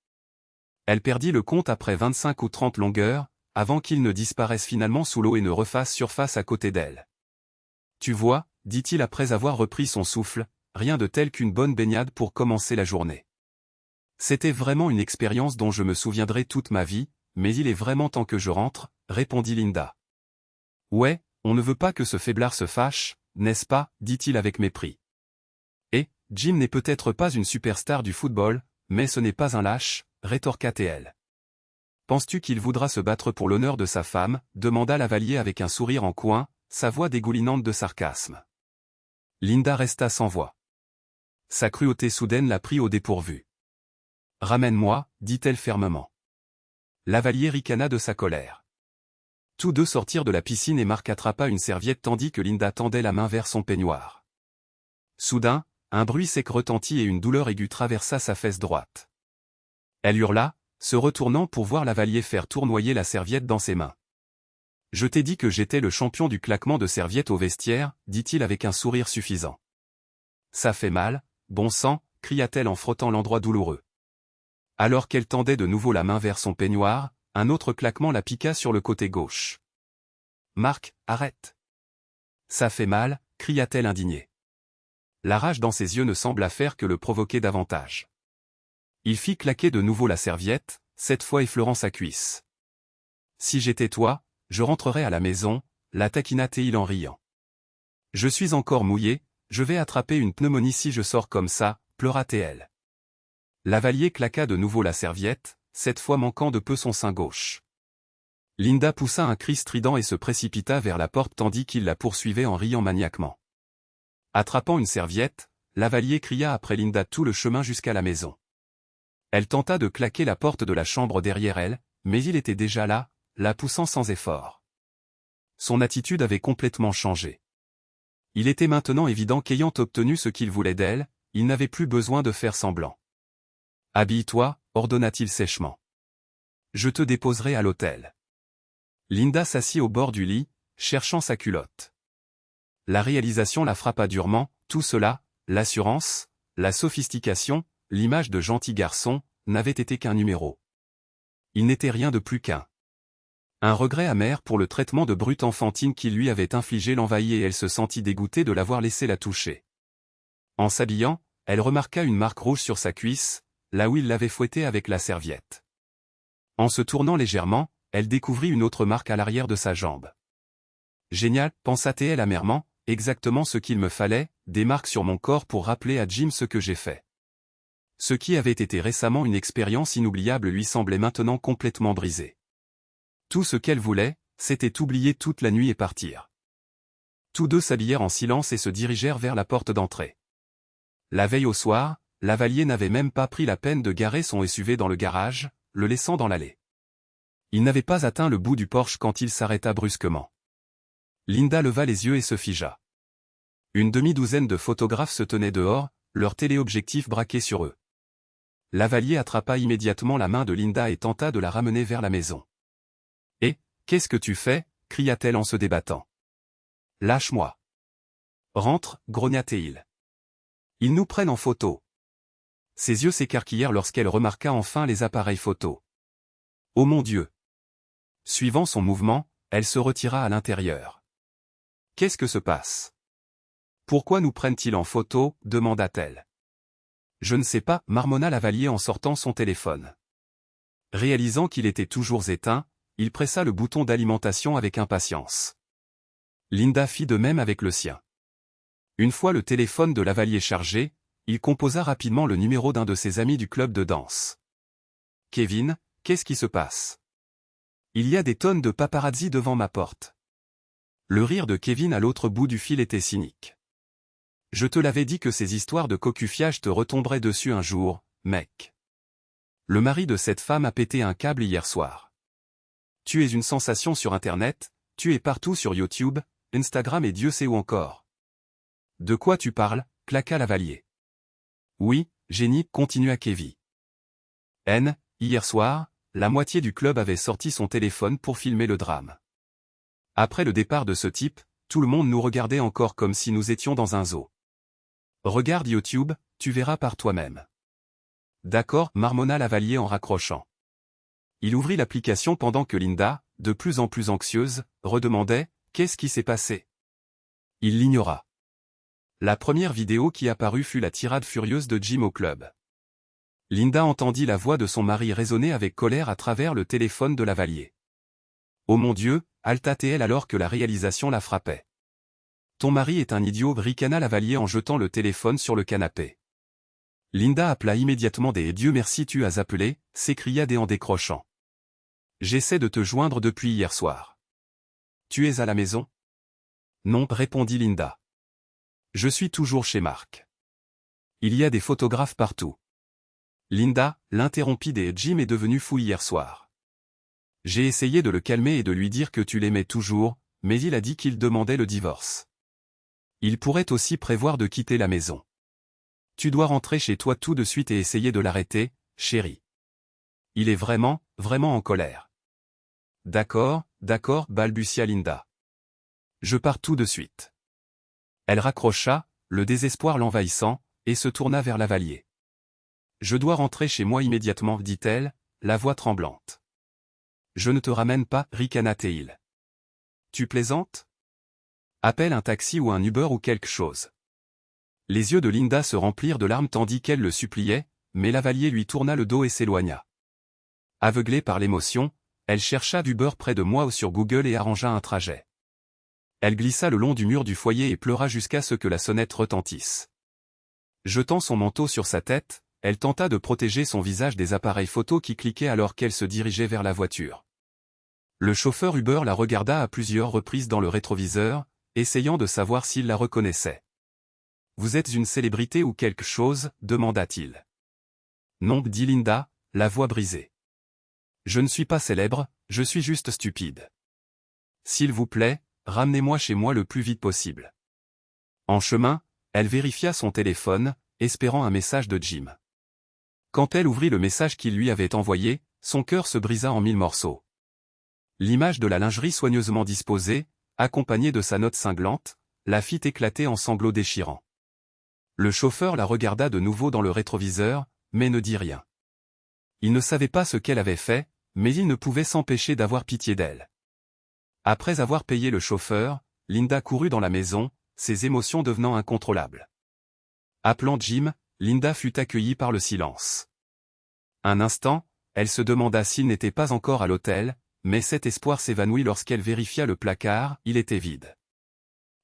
Elle perdit le compte après 25 ou 30 longueurs, avant qu'il ne disparaisse finalement sous l'eau et ne refasse surface à côté d'elle. « Tu vois, » dit-il après avoir repris son souffle, « rien de tel qu'une bonne baignade pour commencer la journée. C'était vraiment une expérience dont je me souviendrai toute ma vie, mais il est vraiment temps que je rentre, » répondit Linda. « Ouais, on ne veut pas que ce faiblard se fâche, n'est-ce pas, » dit-il avec mépris. « Et, Jim n'est peut-être pas une superstar du football, mais ce n'est pas un lâche, » rétorqua-t-elle. « Penses-tu qu'il voudra se battre pour l'honneur de sa femme » demanda Lavalier avec un sourire en coin, sa voix dégoulinante de sarcasme. Linda resta sans voix. Sa cruauté soudaine la prit au dépourvu. « Ramène-moi, » dit-elle fermement. Lavalier ricana de sa colère. Tous deux sortirent de la piscine et Marc attrapa une serviette tandis que Linda tendait la main vers son peignoir. Soudain, un bruit sec retentit et une douleur aiguë traversa sa fesse droite. Elle hurla, se retournant pour voir Lavalier faire tournoyer la serviette dans ses mains. « Je t'ai dit que j'étais le champion du claquement de serviette au vestiaire, » dit-il avec un sourire suffisant. « Ça fait mal, bon sang » cria-t-elle en frottant l'endroit douloureux. Alors qu'elle tendait de nouveau la main vers son peignoir, un autre claquement la piqua sur le côté gauche. Marc, arrête. Ça fait mal, cria-t-elle indignée. La rage dans ses yeux ne sembla faire que le provoquer davantage. Il fit claquer de nouveau la serviette, cette fois effleurant sa cuisse. Si j'étais toi, je rentrerais à la maison, la taquina-t-il en riant. Je suis encore mouillé, je vais attraper une pneumonie si je sors comme ça, pleura-t-elle. Lavalier claqua de nouveau la serviette, cette fois manquant de peu son sein gauche. Linda poussa un cri strident et se précipita vers la porte tandis qu'il la poursuivait en riant maniaquement. Attrapant une serviette, Lavalier cria après Linda tout le chemin jusqu'à la maison. Elle tenta de claquer la porte de la chambre derrière elle, mais il était déjà là, la poussant sans effort. Son attitude avait complètement changé. Il était maintenant évident qu'ayant obtenu ce qu'il voulait d'elle, il n'avait plus besoin de faire semblant. « Habille-toi » ordonna-t-il sèchement. « Je te déposerai à l'hôtel. » Linda s'assit au bord du lit, cherchant sa culotte. La réalisation la frappa durement, tout cela, l'assurance, la sophistication, l'image de gentil garçon, n'avait été qu'un numéro. Il n'était rien de plus qu'un. Un regret amer pour le traitement de brute enfantine qu'il lui avait infligé l'envahit et elle se sentit dégoûtée de l'avoir laissé la toucher. En s'habillant, elle remarqua une marque rouge sur sa cuisse, là où il l'avait fouettée avec la serviette. En se tournant légèrement, elle découvrit une autre marque à l'arrière de sa jambe. Génial, pensa-t-elle amèrement, exactement ce qu'il me fallait, des marques sur mon corps pour rappeler à Jim ce que j'ai fait. Ce qui avait été récemment une expérience inoubliable lui semblait maintenant complètement brisé. Tout ce qu'elle voulait, c'était oublier toute la nuit et partir. Tous deux s'habillèrent en silence et se dirigèrent vers la porte d'entrée. La veille au soir, Lavalier n'avait même pas pris la peine de garer son SUV dans le garage, le laissant dans l'allée. Il n'avait pas atteint le bout du porche quand il s'arrêta brusquement. Linda leva les yeux et se figea. Une demi-douzaine de photographes se tenaient dehors, leurs téléobjectifs braqués sur eux. Lavalier attrapa immédiatement la main de Linda et tenta de la ramener vers la maison. « Eh, qu'est-ce que tu fais » cria-t-elle en se débattant. « Lâche-moi. »« Rentre » grogna-t-il. « Ils nous prennent en photo. » Ses yeux s'écarquillèrent lorsqu'elle remarqua enfin les appareils photo. « Oh mon Dieu !» Suivant son mouvement, elle se retira à l'intérieur. « Qu'est-ce que se passe ? Pourquoi nous prennent-ils en photo » demanda-t-elle. « Je ne sais pas » marmonna Lavalier en sortant son téléphone. Réalisant qu'il était toujours éteint, il pressa le bouton d'alimentation avec impatience. Linda fit de même avec le sien. Une fois le téléphone de Lavalier chargé, il composa rapidement le numéro d'un de ses amis du club de danse. « Kevin, qu'est-ce qui se passe ? Il y a des tonnes de paparazzi devant ma porte. » Le rire de Kevin à l'autre bout du fil était cynique. « Je te l'avais dit que ces histoires de cocufiage te retomberaient dessus un jour, mec. Le mari de cette femme a pété un câble hier soir. Tu es une sensation sur Internet, tu es partout sur YouTube, Instagram et Dieu sait où encore. » « De quoi tu parles » claqua Lavalier. « Oui, génie » continua Kevin. Hier soir, la moitié du club avait sorti son téléphone pour filmer le drame. Après le départ de ce type, tout le monde nous regardait encore comme si nous étions dans un zoo. Regarde YouTube, tu verras par toi-même. D'accord, marmonna Lavalier en raccrochant. Il ouvrit l'application pendant que Linda, de plus en plus anxieuse, redemandait « Qu'est-ce qui s'est passé ?» Il l'ignora. La première vidéo qui apparut fut la tirade furieuse de Jim au club. Linda entendit la voix de son mari résonner avec colère à travers le téléphone de Lavalier. « Oh mon Dieu » halta-t-elle alors que la réalisation la frappait. « Ton mari est un idiot » ricana Lavalier en jetant le téléphone sur le canapé. Linda appela immédiatement des « Dieu merci tu as appelé » s'écria Dé en décrochant. « J'essaie de te joindre depuis hier soir. »« Tu es à la maison ?» ?»« Non » répondit Linda. « Je suis toujours chez Marc. Il y a des photographes partout. » Linda, l'interrompit des « Jim est devenu fou hier soir. J'ai essayé de le calmer et de lui dire que tu l'aimais toujours, mais il a dit qu'il demandait le divorce. Il pourrait aussi prévoir de quitter la maison. Tu dois rentrer chez toi tout de suite et essayer de l'arrêter, chérie. Il est vraiment, vraiment en colère. D'accord, balbutia Linda. Je pars tout de suite. Elle raccrocha, le désespoir l'envahissant, et se tourna vers Lavalier. Je dois rentrer chez moi immédiatement, dit-elle, la voix tremblante. Je ne te ramène pas, ricana-t-il. Tu plaisantes? Appelle un taxi ou un Uber ou quelque chose. Les yeux de Linda se remplirent de larmes tandis qu'elle le suppliait, mais Lavalier lui tourna le dos et s'éloigna. Aveuglée par l'émotion, elle chercha du beurre près de moi ou sur Google et arrangea un trajet. Elle glissa le long du mur du foyer et pleura jusqu'à ce que la sonnette retentisse. Jetant son manteau sur sa tête, elle tenta de protéger son visage des appareils photo qui cliquaient alors qu'elle se dirigeait vers la voiture. Le chauffeur Uber la regarda à plusieurs reprises dans le rétroviseur, essayant de savoir s'il la reconnaissait. « Vous êtes une célébrité ou quelque chose ?» demanda-t-il. « Non, dit Linda, la voix brisée. Je ne suis pas célèbre, je suis juste stupide. S'il vous plaît, ramenez-moi chez moi le plus vite possible. » En chemin, elle vérifia son téléphone, espérant un message de Jim. Quand elle ouvrit le message qu'il lui avait envoyé, son cœur se brisa en 1000 morceaux. L'image de la lingerie soigneusement disposée, accompagnée de sa note cinglante, la fit éclater en sanglots déchirants. Le chauffeur la regarda de nouveau dans le rétroviseur, mais ne dit rien. Il ne savait pas ce qu'elle avait fait, mais il ne pouvait s'empêcher d'avoir pitié d'elle. Après avoir payé le chauffeur, Linda courut dans la maison, ses émotions devenant incontrôlables. Appelant Jim, Linda fut accueillie par le silence. Un instant, elle se demanda s'il n'était pas encore à l'hôtel, mais cet espoir s'évanouit lorsqu'elle vérifia le placard, il était vide.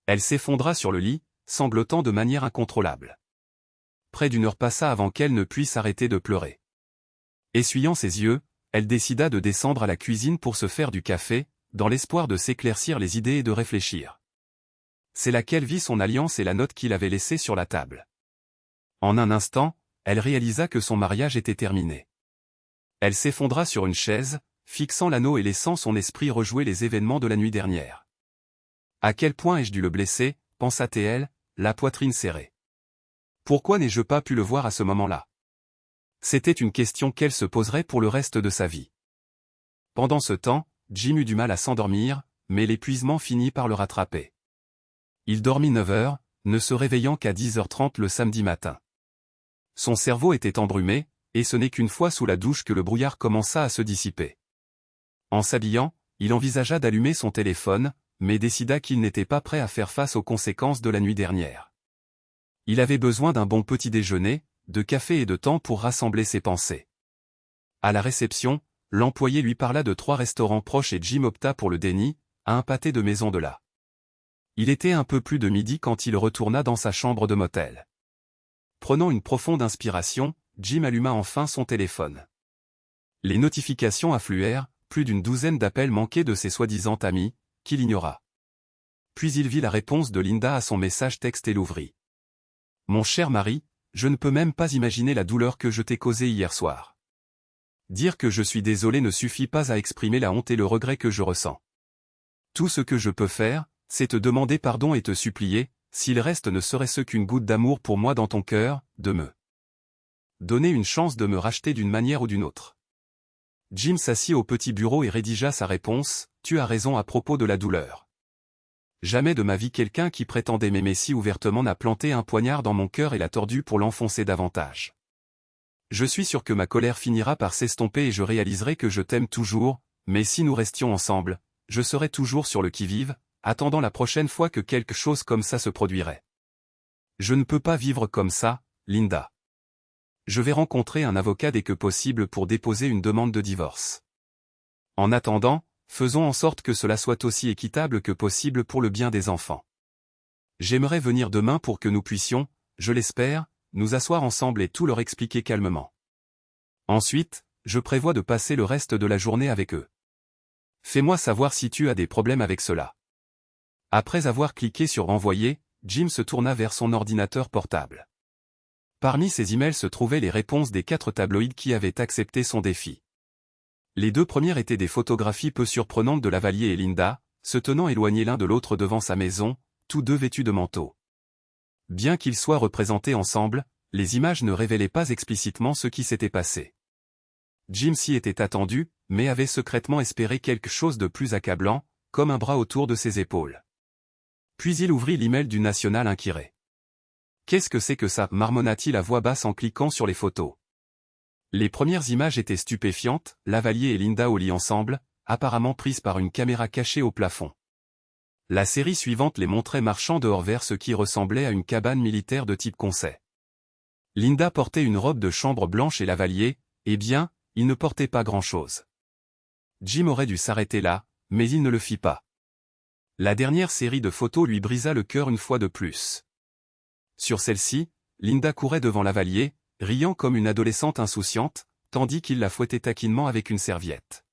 Elle s'effondra sur le lit, sanglotant de manière incontrôlable. Près d'une heure passa avant qu'elle ne puisse arrêter de pleurer. Essuyant ses yeux, elle décida de descendre à la cuisine pour se faire du café, dans l'espoir de s'éclaircir les idées et de réfléchir. C'est là qu'elle vit son alliance et la note qu'il avait laissée sur la table. En un instant, elle réalisa que son mariage était terminé. Elle s'effondra sur une chaise, fixant l'anneau et laissant son esprit rejouer les événements de la nuit dernière. À quel point ai-je dû le blesser, pensa-t-elle, la poitrine serrée. Pourquoi n'ai-je pas pu le voir à ce moment-là? C'était une question qu'elle se poserait pour le reste de sa vie. Pendant ce temps, Jim eut du mal à s'endormir, mais l'épuisement finit par le rattraper. Il dormit 9 heures, ne se réveillant qu'à 10h30 le samedi matin. Son cerveau était embrumé, et ce n'est qu'une fois sous la douche que le brouillard commença à se dissiper. En s'habillant, il envisagea d'allumer son téléphone, mais décida qu'il n'était pas prêt à faire face aux conséquences de la nuit dernière. Il avait besoin d'un bon petit déjeuner, de café et de temps pour rassembler ses pensées. À la réception, l'employé lui parla de 3 restaurants proches et Jim opta pour le Denny, à un pâté de maison de là. Il était un peu plus de midi quand il retourna dans sa chambre de motel. Prenant une profonde inspiration, Jim alluma enfin son téléphone. Les notifications affluèrent, plus d'une douzaine d'appels manqués de ses soi-disant amis, qu'il ignora. Puis il vit la réponse de Linda à son message texte et l'ouvrit. « Mon cher mari, je ne peux même pas imaginer la douleur que je t'ai causée hier soir. Dire que je suis désolé ne suffit pas à exprimer la honte et le regret que je ressens. Tout ce que je peux faire, c'est te demander pardon et te supplier, s'il reste ne serait-ce qu'une goutte d'amour pour moi dans ton cœur, de me donner une chance de me racheter d'une manière ou d'une autre. » Jim s'assit au petit bureau et rédigea sa réponse, « Tu as raison à propos de la douleur. Jamais de ma vie quelqu'un qui prétendait m'aimer si ouvertement n'a planté un poignard dans mon cœur et l'a tordu pour l'enfoncer davantage. Je suis sûr que ma colère finira par s'estomper et je réaliserai que je t'aime toujours, mais si nous restions ensemble, je serais toujours sur le qui-vive, attendant la prochaine fois que quelque chose comme ça se produirait. Je ne peux pas vivre comme ça, Linda. Je vais rencontrer un avocat dès que possible pour déposer une demande de divorce. En attendant, faisons en sorte que cela soit aussi équitable que possible pour le bien des enfants. J'aimerais venir demain pour que nous puissions, je l'espère, nous asseoir ensemble et tout leur expliquer calmement. Ensuite, je prévois de passer le reste de la journée avec eux. Fais-moi savoir si tu as des problèmes avec cela. » Après avoir cliqué sur « Envoyer », Jim se tourna vers son ordinateur portable. Parmi ses emails se trouvaient les réponses des 4 tabloïds qui avaient accepté son défi. Les 2 premières étaient des photographies peu surprenantes de Lavalier et Linda, se tenant éloignés l'un de l'autre devant sa maison, tous deux vêtus de manteaux. Bien qu'ils soient représentés ensemble, les images ne révélaient pas explicitement ce qui s'était passé. Jim s'y était attendu, mais avait secrètement espéré quelque chose de plus accablant, comme un bras autour de ses épaules. Puis il ouvrit l'email du National inquiet. « Qu'est-ce que c'est que ça ?» marmonna-t-il à voix basse en cliquant sur les photos. Les premières images étaient stupéfiantes, Lavalier et Linda au lit ensemble, apparemment prises par une caméra cachée au plafond. La série suivante les montrait marchant dehors vers ce qui ressemblait à une cabane militaire de type conseil. Linda portait une robe de chambre blanche et Lavalier, eh bien, il ne portait pas grand-chose. Jim aurait dû s'arrêter là, mais il ne le fit pas. La dernière série de photos lui brisa le cœur une fois de plus. Sur celle-ci, Linda courait devant Lavalier, riant comme une adolescente insouciante, tandis qu'il la fouettait taquinement avec une serviette.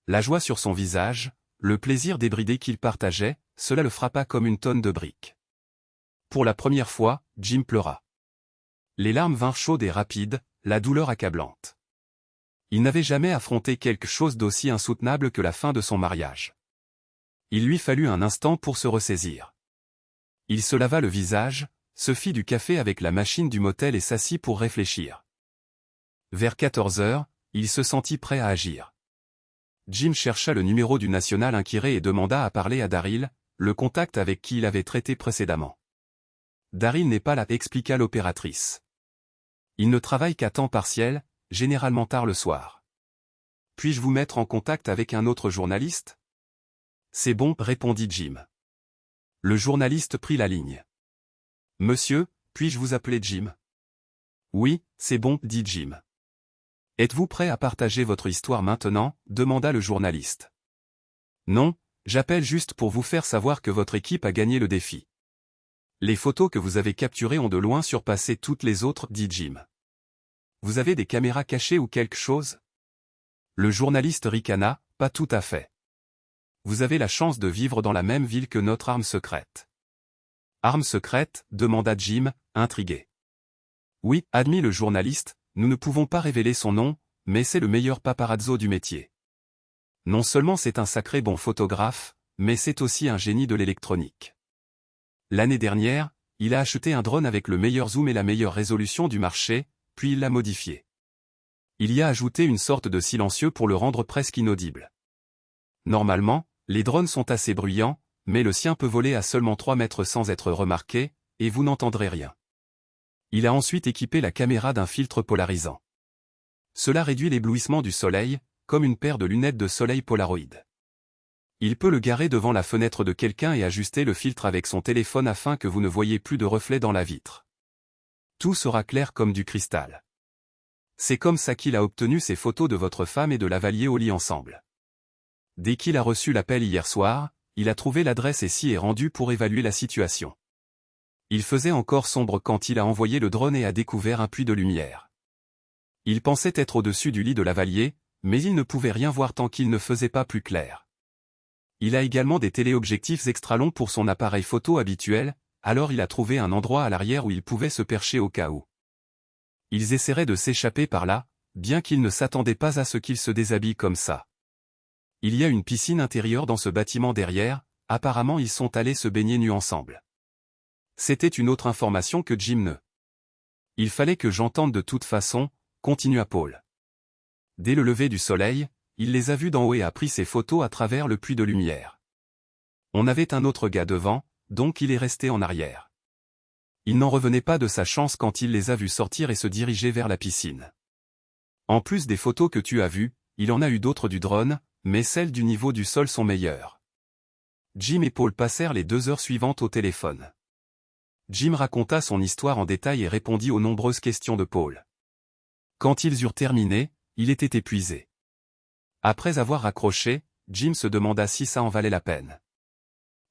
La joie sur son visage, le plaisir débridé qu'il partageait, cela le frappa comme une tonne de briques. Pour la première fois, Jim pleura. Les larmes vinrent chaudes et rapides, la douleur accablante. Il n'avait jamais affronté quelque chose d'aussi insoutenable que la fin de son mariage. Il lui fallut un instant pour se ressaisir. Il se lava le visage, se fit du café avec la machine du motel et s'assit pour réfléchir. Vers 14 heures, il se sentit prêt à agir. Jim chercha le numéro du national inquiré et demanda à parler à Daryl, le contact avec qui il avait traité précédemment. Daryl n'est pas là, expliqua l'opératrice. Il ne travaille qu'à temps partiel, généralement tard le soir. Puis-je vous mettre en contact avec un autre journaliste? C'est bon, répondit Jim. Le journaliste prit la ligne. Monsieur, puis-je vous appeler Jim? Oui, c'est bon, dit Jim. Êtes-vous prêt à partager votre histoire maintenant? Demanda le journaliste. Non, j'appelle juste pour vous faire savoir que votre équipe a gagné le défi. Les photos que vous avez capturées ont de loin surpassé toutes les autres, dit Jim. Vous avez des caméras cachées ou quelque chose? Le journaliste ricana, pas tout à fait. Vous avez la chance de vivre dans la même ville que notre arme secrète. Arme secrète? Demanda Jim, intrigué. Oui, admit le journaliste, nous ne pouvons pas révéler son nom, mais c'est le meilleur paparazzo du métier. Non seulement c'est un sacré bon photographe, mais c'est aussi un génie de l'électronique. L'année dernière, il a acheté un drone avec le meilleur zoom et la meilleure résolution du marché, puis il l'a modifié. Il y a ajouté une sorte de silencieux pour le rendre presque inaudible. Normalement, les drones sont assez bruyants, mais le sien peut voler à seulement 3 mètres sans être remarqué, et vous n'entendrez rien. Il a ensuite équipé la caméra d'un filtre polarisant. Cela réduit l'éblouissement du soleil, comme une paire de lunettes de soleil Polaroid. Il peut le garer devant la fenêtre de quelqu'un et ajuster le filtre avec son téléphone afin que vous ne voyez plus de reflets dans la vitre. Tout sera clair comme du cristal. C'est comme ça qu'il a obtenu ces photos de votre femme et de Lavalier au lit ensemble. Dès qu'il a reçu l'appel hier soir, il a trouvé l'adresse et s'y est rendu pour évaluer la situation. Il faisait encore sombre quand il a envoyé le drone et a découvert un puits de lumière. Il pensait être au-dessus du lit de Lavalier, mais il ne pouvait rien voir tant qu'il ne faisait pas plus clair. Il a également des téléobjectifs extra longs pour son appareil photo habituel, alors il a trouvé un endroit à l'arrière où il pouvait se percher au cas où. Ils essaieraient de s'échapper par là, bien qu'ils ne s'attendaient pas à ce qu'ils se déshabillent comme ça. Il y a une piscine intérieure dans ce bâtiment derrière, apparemment ils sont allés se baigner nus ensemble. C'était une autre information que Jim ne. Il fallait que j'entende de toute façon, continua Paul. Dès le lever du soleil, il les a vus d'en haut et a pris ses photos à travers le puits de lumière. On avait un autre gars devant, donc il est resté en arrière. Il n'en revenait pas de sa chance quand il les a vus sortir et se diriger vers la piscine. En plus des photos que tu as vues, il en a eu d'autres du drone, mais celles du niveau du sol sont meilleures. Jim et Paul passèrent les 2 heures suivantes au téléphone. Jim raconta son histoire en détail et répondit aux nombreuses questions de Paul. Quand ils eurent terminé, il était épuisé. Après avoir raccroché, Jim se demanda si ça en valait la peine.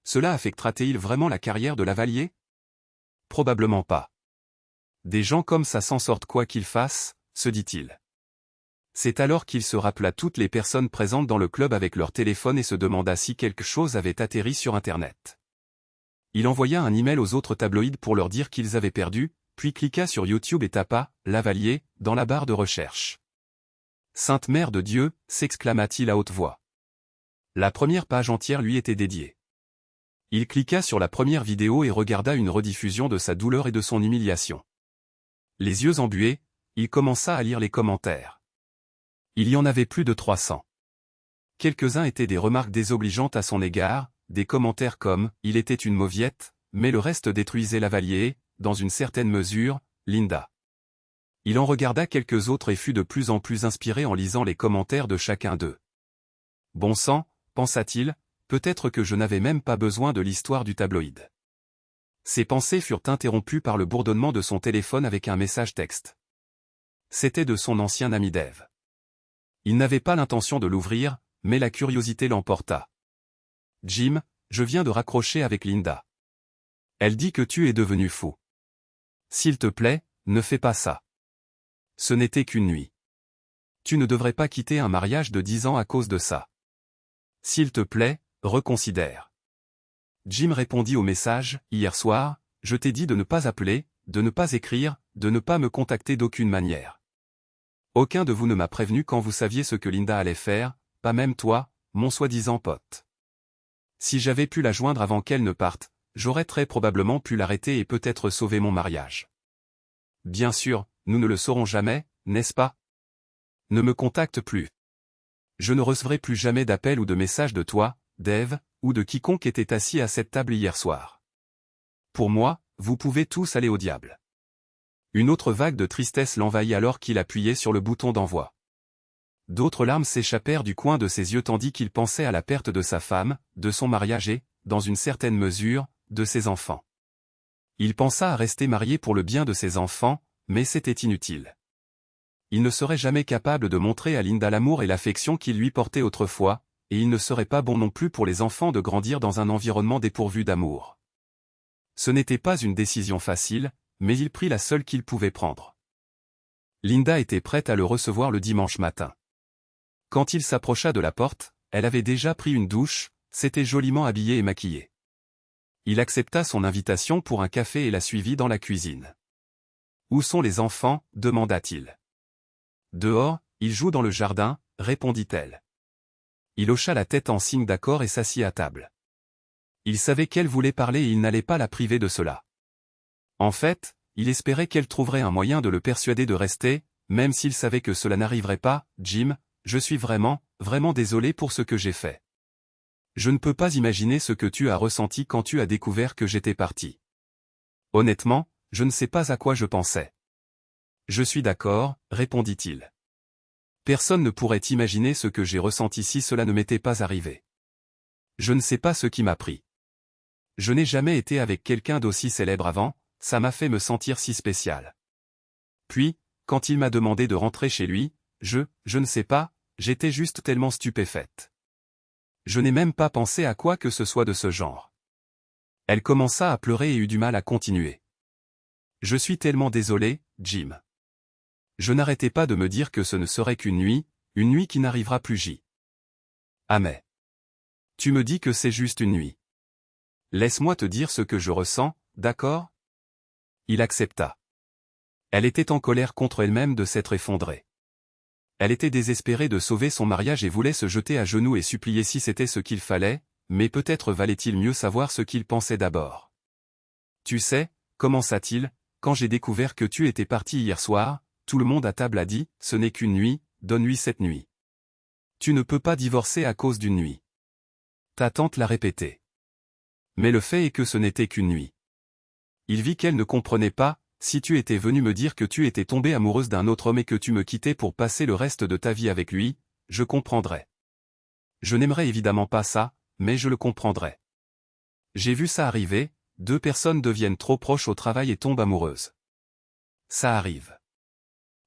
Cela affecterait-il vraiment la carrière de Lavalier? Probablement pas. Des gens comme ça s'en sortent quoi qu'ils fassent, se dit-il. C'est alors qu'il se rappela toutes les personnes présentes dans le club avec leur téléphone et se demanda si quelque chose avait atterri sur Internet. Il envoya un email aux autres tabloïds pour leur dire qu'ils avaient perdu, puis cliqua sur YouTube et tapa « Lavalier » dans la barre de recherche. « Sainte Mère de Dieu » s'exclama-t-il à haute voix. La première page entière lui était dédiée. Il cliqua sur la première vidéo et regarda une rediffusion de sa douleur et de son humiliation. Les yeux embués, il commença à lire les commentaires. Il y en avait plus de 300. Quelques-uns étaient des remarques désobligeantes à son égard, des commentaires comme « il était une mauviette », mais le reste détruisait Lavalier et, dans une certaine mesure, Linda. Il en regarda quelques autres et fut de plus en plus inspiré en lisant les commentaires de chacun d'eux. Bon sang, pensa-t-il, peut-être que je n'avais même pas besoin de l'histoire du tabloïd. Ses pensées furent interrompues par le bourdonnement de son téléphone avec un message texte. C'était de son ancien ami Dave. Il n'avait pas l'intention de l'ouvrir, mais la curiosité l'emporta. « Jim, je viens de raccrocher avec Linda. Elle dit que tu es devenu fou. S'il te plaît, ne fais pas ça. Ce n'était qu'une nuit. Tu ne devrais pas quitter un mariage de 10 ans à cause de ça. S'il te plaît, reconsidère. » Jim répondit au message, « Hier soir, je t'ai dit de ne pas appeler, de ne pas écrire, de ne pas me contacter d'aucune manière. Aucun de vous ne m'a prévenu quand vous saviez ce que Linda allait faire, pas même toi, mon soi-disant pote. Si j'avais pu la joindre avant qu'elle ne parte, j'aurais très probablement pu l'arrêter et peut-être sauver mon mariage. Bien sûr, nous ne le saurons jamais, n'est-ce pas? Ne me contacte plus. Je ne recevrai plus jamais d'appel ou de message de toi, Dave, ou de quiconque était assis à cette table hier soir. Pour moi, vous pouvez tous aller au diable. » Une autre vague de tristesse l'envahit alors qu'il appuyait sur le bouton d'envoi. D'autres larmes s'échappèrent du coin de ses yeux tandis qu'il pensait à la perte de sa femme, de son mariage et, dans une certaine mesure, de ses enfants. Il pensa à rester marié pour le bien de ses enfants, mais c'était inutile. Il ne serait jamais capable de montrer à Linda l'amour et l'affection qu'il lui portait autrefois, et il ne serait pas bon non plus pour les enfants de grandir dans un environnement dépourvu d'amour. Ce n'était pas une décision facile, mais il prit la seule qu'il pouvait prendre. Linda était prête à le recevoir le dimanche matin. Quand il s'approcha de la porte, elle avait déjà pris une douche, s'était joliment habillée et maquillée. Il accepta son invitation pour un café et la suivit dans la cuisine. « Où sont les enfants » demanda-t-il. « Dehors, ils jouent dans le jardin » répondit-elle. Il hocha la tête en signe d'accord et s'assit à table. Il savait qu'elle voulait parler et il n'allait pas la priver de cela. En fait, il espérait qu'elle trouverait un moyen de le persuader de rester, même s'il savait que cela n'arriverait pas. « Jim, je suis vraiment, vraiment désolé pour ce que j'ai fait. Je ne peux pas imaginer ce que tu as ressenti quand tu as découvert que j'étais parti. Honnêtement, je ne sais pas à quoi je pensais. » « Je suis d'accord, » répondit-il. « Personne ne pourrait imaginer ce que j'ai ressenti si cela ne m'était pas arrivé. Je ne sais pas ce qui m'a pris. Je n'ai jamais été avec quelqu'un d'aussi célèbre avant, ça m'a fait me sentir si spécial. Puis, quand il m'a demandé de rentrer chez lui, je ne sais pas, j'étais juste tellement stupéfaite. Je n'ai même pas pensé à quoi que ce soit de ce genre. » Elle commença à pleurer et eut du mal à continuer. « Je suis tellement désolé, Jim. Je n'arrêtais pas de me dire que ce ne serait qu'une nuit qui n'arrivera plus j. Ah mais. Tu me dis que c'est juste une nuit. Laisse-moi te dire ce que je ressens, d'accord ? » Il accepta. Elle était en colère contre elle-même de s'être effondrée. Elle était désespérée de sauver son mariage et voulait se jeter à genoux et supplier si c'était ce qu'il fallait, mais peut-être valait-il mieux savoir ce qu'il pensait d'abord. « Tu sais, commença-t-il, quand j'ai découvert que tu étais parti hier soir, tout le monde à table a dit, ce n'est qu'une nuit, donne-lui cette nuit. Tu ne peux pas divorcer à cause d'une nuit. Ta tante l'a répété. Mais le fait est que ce n'était qu'une nuit. Il vit qu'elle ne comprenait pas, si tu étais venu me dire que tu étais tombée amoureuse d'un autre homme et que tu me quittais pour passer le reste de ta vie avec lui, je comprendrais. Je n'aimerais évidemment pas ça, mais je le comprendrais. J'ai vu ça arriver, 2 personnes deviennent trop proches au travail et tombent amoureuses. Ça arrive.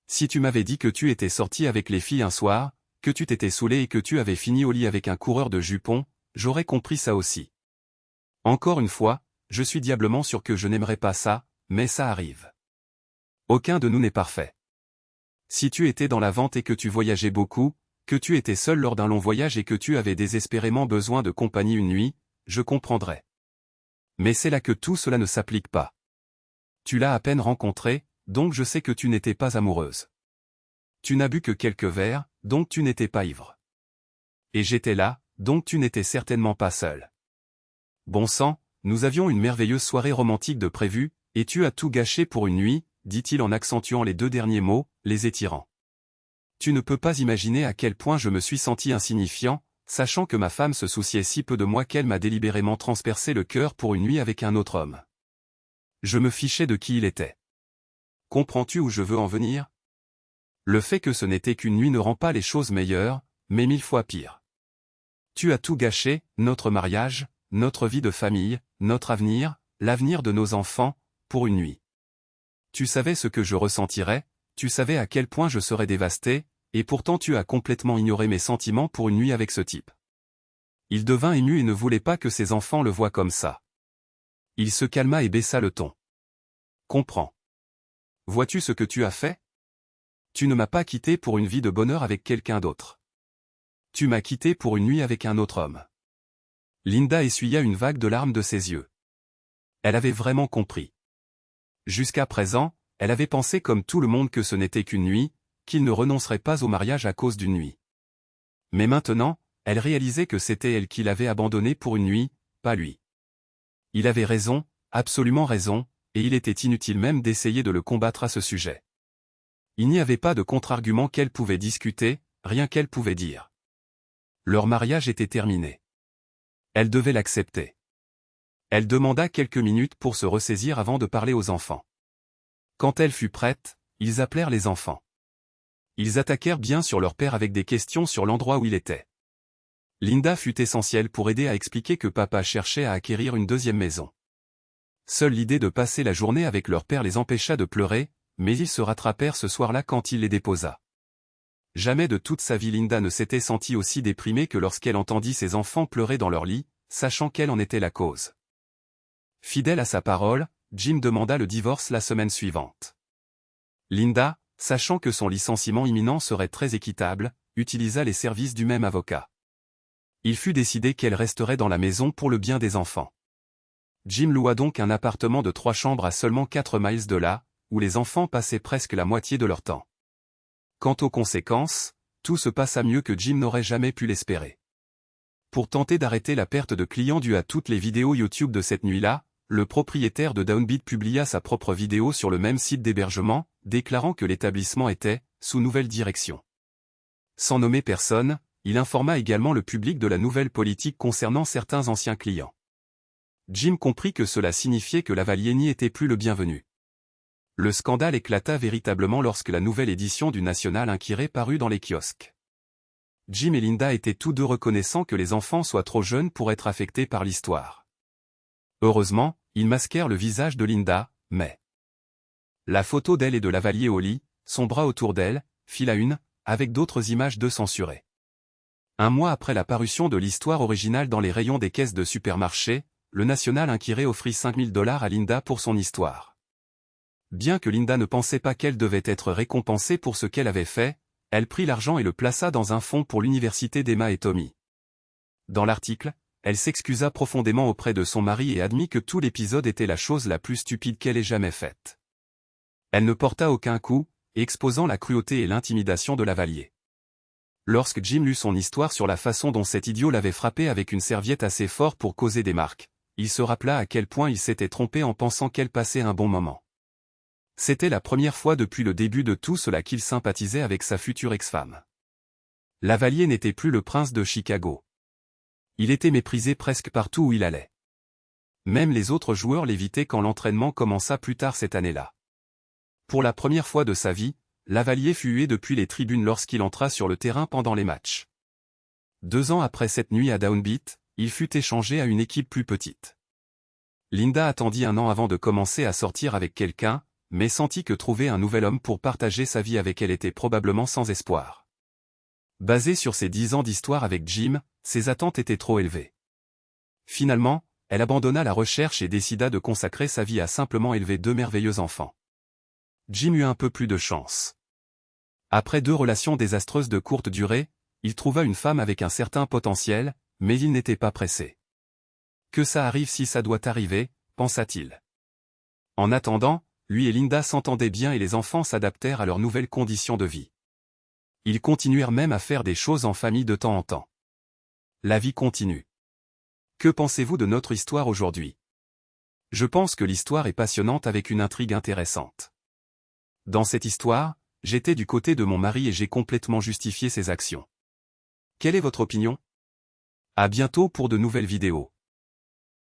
Si tu m'avais dit que tu étais sorti avec les filles un soir, que tu t'étais saoulé et que tu avais fini au lit avec un coureur de jupons, j'aurais compris ça aussi. Encore une fois, je suis diablement sûr que je n'aimerais pas ça, mais ça arrive. Aucun de nous n'est parfait. Si tu étais dans la vente et que tu voyageais beaucoup, que tu étais seul lors d'un long voyage et que tu avais désespérément besoin de compagnie une nuit, je comprendrais. Mais c'est là que tout cela ne s'applique pas. Tu l'as à peine rencontré, donc je sais que tu n'étais pas amoureuse. Tu n'as bu que quelques verres, donc tu n'étais pas ivre. Et j'étais là, donc tu n'étais certainement pas seul. Bon sang, nous avions une merveilleuse soirée romantique de prévue, et tu as tout gâché pour une nuit, dit-il en accentuant les 2 derniers mots, les étirant. Tu ne peux pas imaginer à quel point je me suis senti insignifiant, sachant que ma femme se souciait si peu de moi qu'elle m'a délibérément transpercé le cœur pour une nuit avec un autre homme. Je me fichais de qui il était. Comprends-tu où je veux en venir ? Le fait que ce n'était qu'une nuit ne rend pas les choses meilleures, mais 1000 fois pire. Tu as tout gâché, notre mariage, notre vie de famille, notre avenir, l'avenir de nos enfants, pour une nuit. Tu savais ce que je ressentirais, tu savais à quel point je serais dévasté, et pourtant tu as complètement ignoré mes sentiments pour une nuit avec ce type. Il devint ému et ne voulait pas que ses enfants le voient comme ça. Il se calma et baissa le ton. Comprends. Vois-tu ce que tu as fait? Tu ne m'as pas quitté pour une vie de bonheur avec quelqu'un d'autre. Tu m'as quitté pour une nuit avec un autre homme. Linda essuya une vague de larmes de ses yeux. Elle avait vraiment compris. Jusqu'à présent, elle avait pensé comme tout le monde que ce n'était qu'une nuit, qu'il ne renoncerait pas au mariage à cause d'une nuit. Mais maintenant, elle réalisait que c'était elle qui l'avait abandonné pour une nuit, pas lui. Il avait raison, absolument raison, et il était inutile même d'essayer de le combattre à ce sujet. Il n'y avait pas de contre-argument qu'elle pouvait discuter, rien qu'elle pouvait dire. Leur mariage était terminé. Elle devait l'accepter. Elle demanda quelques minutes pour se ressaisir avant de parler aux enfants. Quand elle fut prête, ils appelèrent les enfants. Ils attaquèrent bien sur leur père avec des questions sur l'endroit où il était. Linda fut essentielle pour aider à expliquer que papa cherchait à acquérir une deuxième maison. Seule l'idée de passer la journée avec leur père les empêcha de pleurer, mais ils se rattrapèrent ce soir-là quand il les déposa. Jamais de toute sa vie Linda ne s'était sentie aussi déprimée que lorsqu'elle entendit ses enfants pleurer dans leur lit, sachant qu'elle en était la cause. Fidèle à sa parole, Jim demanda le divorce la semaine suivante. Linda, sachant que son licenciement imminent serait très équitable, utilisa les services du même avocat. Il fut décidé qu'elle resterait dans la maison pour le bien des enfants. Jim loua donc un appartement de 3 chambres à seulement 4 miles de là, où les enfants passaient presque la moitié de leur temps. Quant aux conséquences, tout se passa mieux que Jim n'aurait jamais pu l'espérer. Pour tenter d'arrêter la perte de clients due à toutes les vidéos YouTube de cette nuit-là, le propriétaire de Downbeat publia sa propre vidéo sur le même site d'hébergement, déclarant que l'établissement était « sous nouvelle direction ». Sans nommer personne, il informa également le public de la nouvelle politique concernant certains anciens clients. Jim comprit que cela signifiait que Lavalier n'y était plus le bienvenu. Le scandale éclata véritablement lorsque la nouvelle édition du National Enquirer parut dans les kiosques. Jim et Linda étaient tous deux reconnaissants que les enfants soient trop jeunes pour être affectés par l'histoire. Heureusement, ils masquèrent le visage de Linda, mais la photo d'elle et de Lavalier au lit, son bras autour d'elle, fit la une, avec d'autres images d'eux censurées. Un mois après la parution de l'histoire originale dans les rayons des caisses de supermarché, le National Enquirer offrit 5 000 $ à Linda pour son histoire. Bien que Linda ne pensait pas qu'elle devait être récompensée pour ce qu'elle avait fait, elle prit l'argent et le plaça dans un fonds pour l'université d'Emma et Tommy. Dans l'article, elle s'excusa profondément auprès de son mari et admit que tout l'épisode était la chose la plus stupide qu'elle ait jamais faite. Elle ne porta aucun coup, exposant la cruauté et l'intimidation de Lavalier. Lorsque Jim lut son histoire sur la façon dont cet idiot l'avait frappé avec une serviette assez fort pour causer des marques, il se rappela à quel point il s'était trompé en pensant qu'elle passait un bon moment. C'était la première fois depuis le début de tout cela qu'il sympathisait avec sa future ex-femme. Lavalier n'était plus le prince de Chicago. Il était méprisé presque partout où il allait. Même les autres joueurs l'évitaient quand l'entraînement commença plus tard cette année-là. Pour la première fois de sa vie, Lavalier fut hué depuis les tribunes lorsqu'il entra sur le terrain pendant les matchs. 2 ans après cette nuit à Downbeat, il fut échangé à une équipe plus petite. Linda attendit 1 an avant de commencer à sortir avec quelqu'un, mais sentit que trouver un nouvel homme pour partager sa vie avec elle était probablement sans espoir. Basée sur ses 10 ans d'histoire avec Jim, ses attentes étaient trop élevées. Finalement, elle abandonna la recherche et décida de consacrer sa vie à simplement élever 2 merveilleux enfants. Jim eut un peu plus de chance. Après 2 relations désastreuses de courte durée, il trouva une femme avec un certain potentiel, mais il n'était pas pressé. Que ça arrive si ça doit arriver, pensa-t-il. En attendant, lui et Linda s'entendaient bien et les enfants s'adaptèrent à leurs nouvelles conditions de vie. Ils continuèrent même à faire des choses en famille de temps en temps. La vie continue. Que pensez-vous de notre histoire aujourd'hui? Je pense que l'histoire est passionnante avec une intrigue intéressante. Dans cette histoire, j'étais du côté de mon mari et j'ai complètement justifié ses actions. Quelle est votre opinion? À bientôt pour de nouvelles vidéos.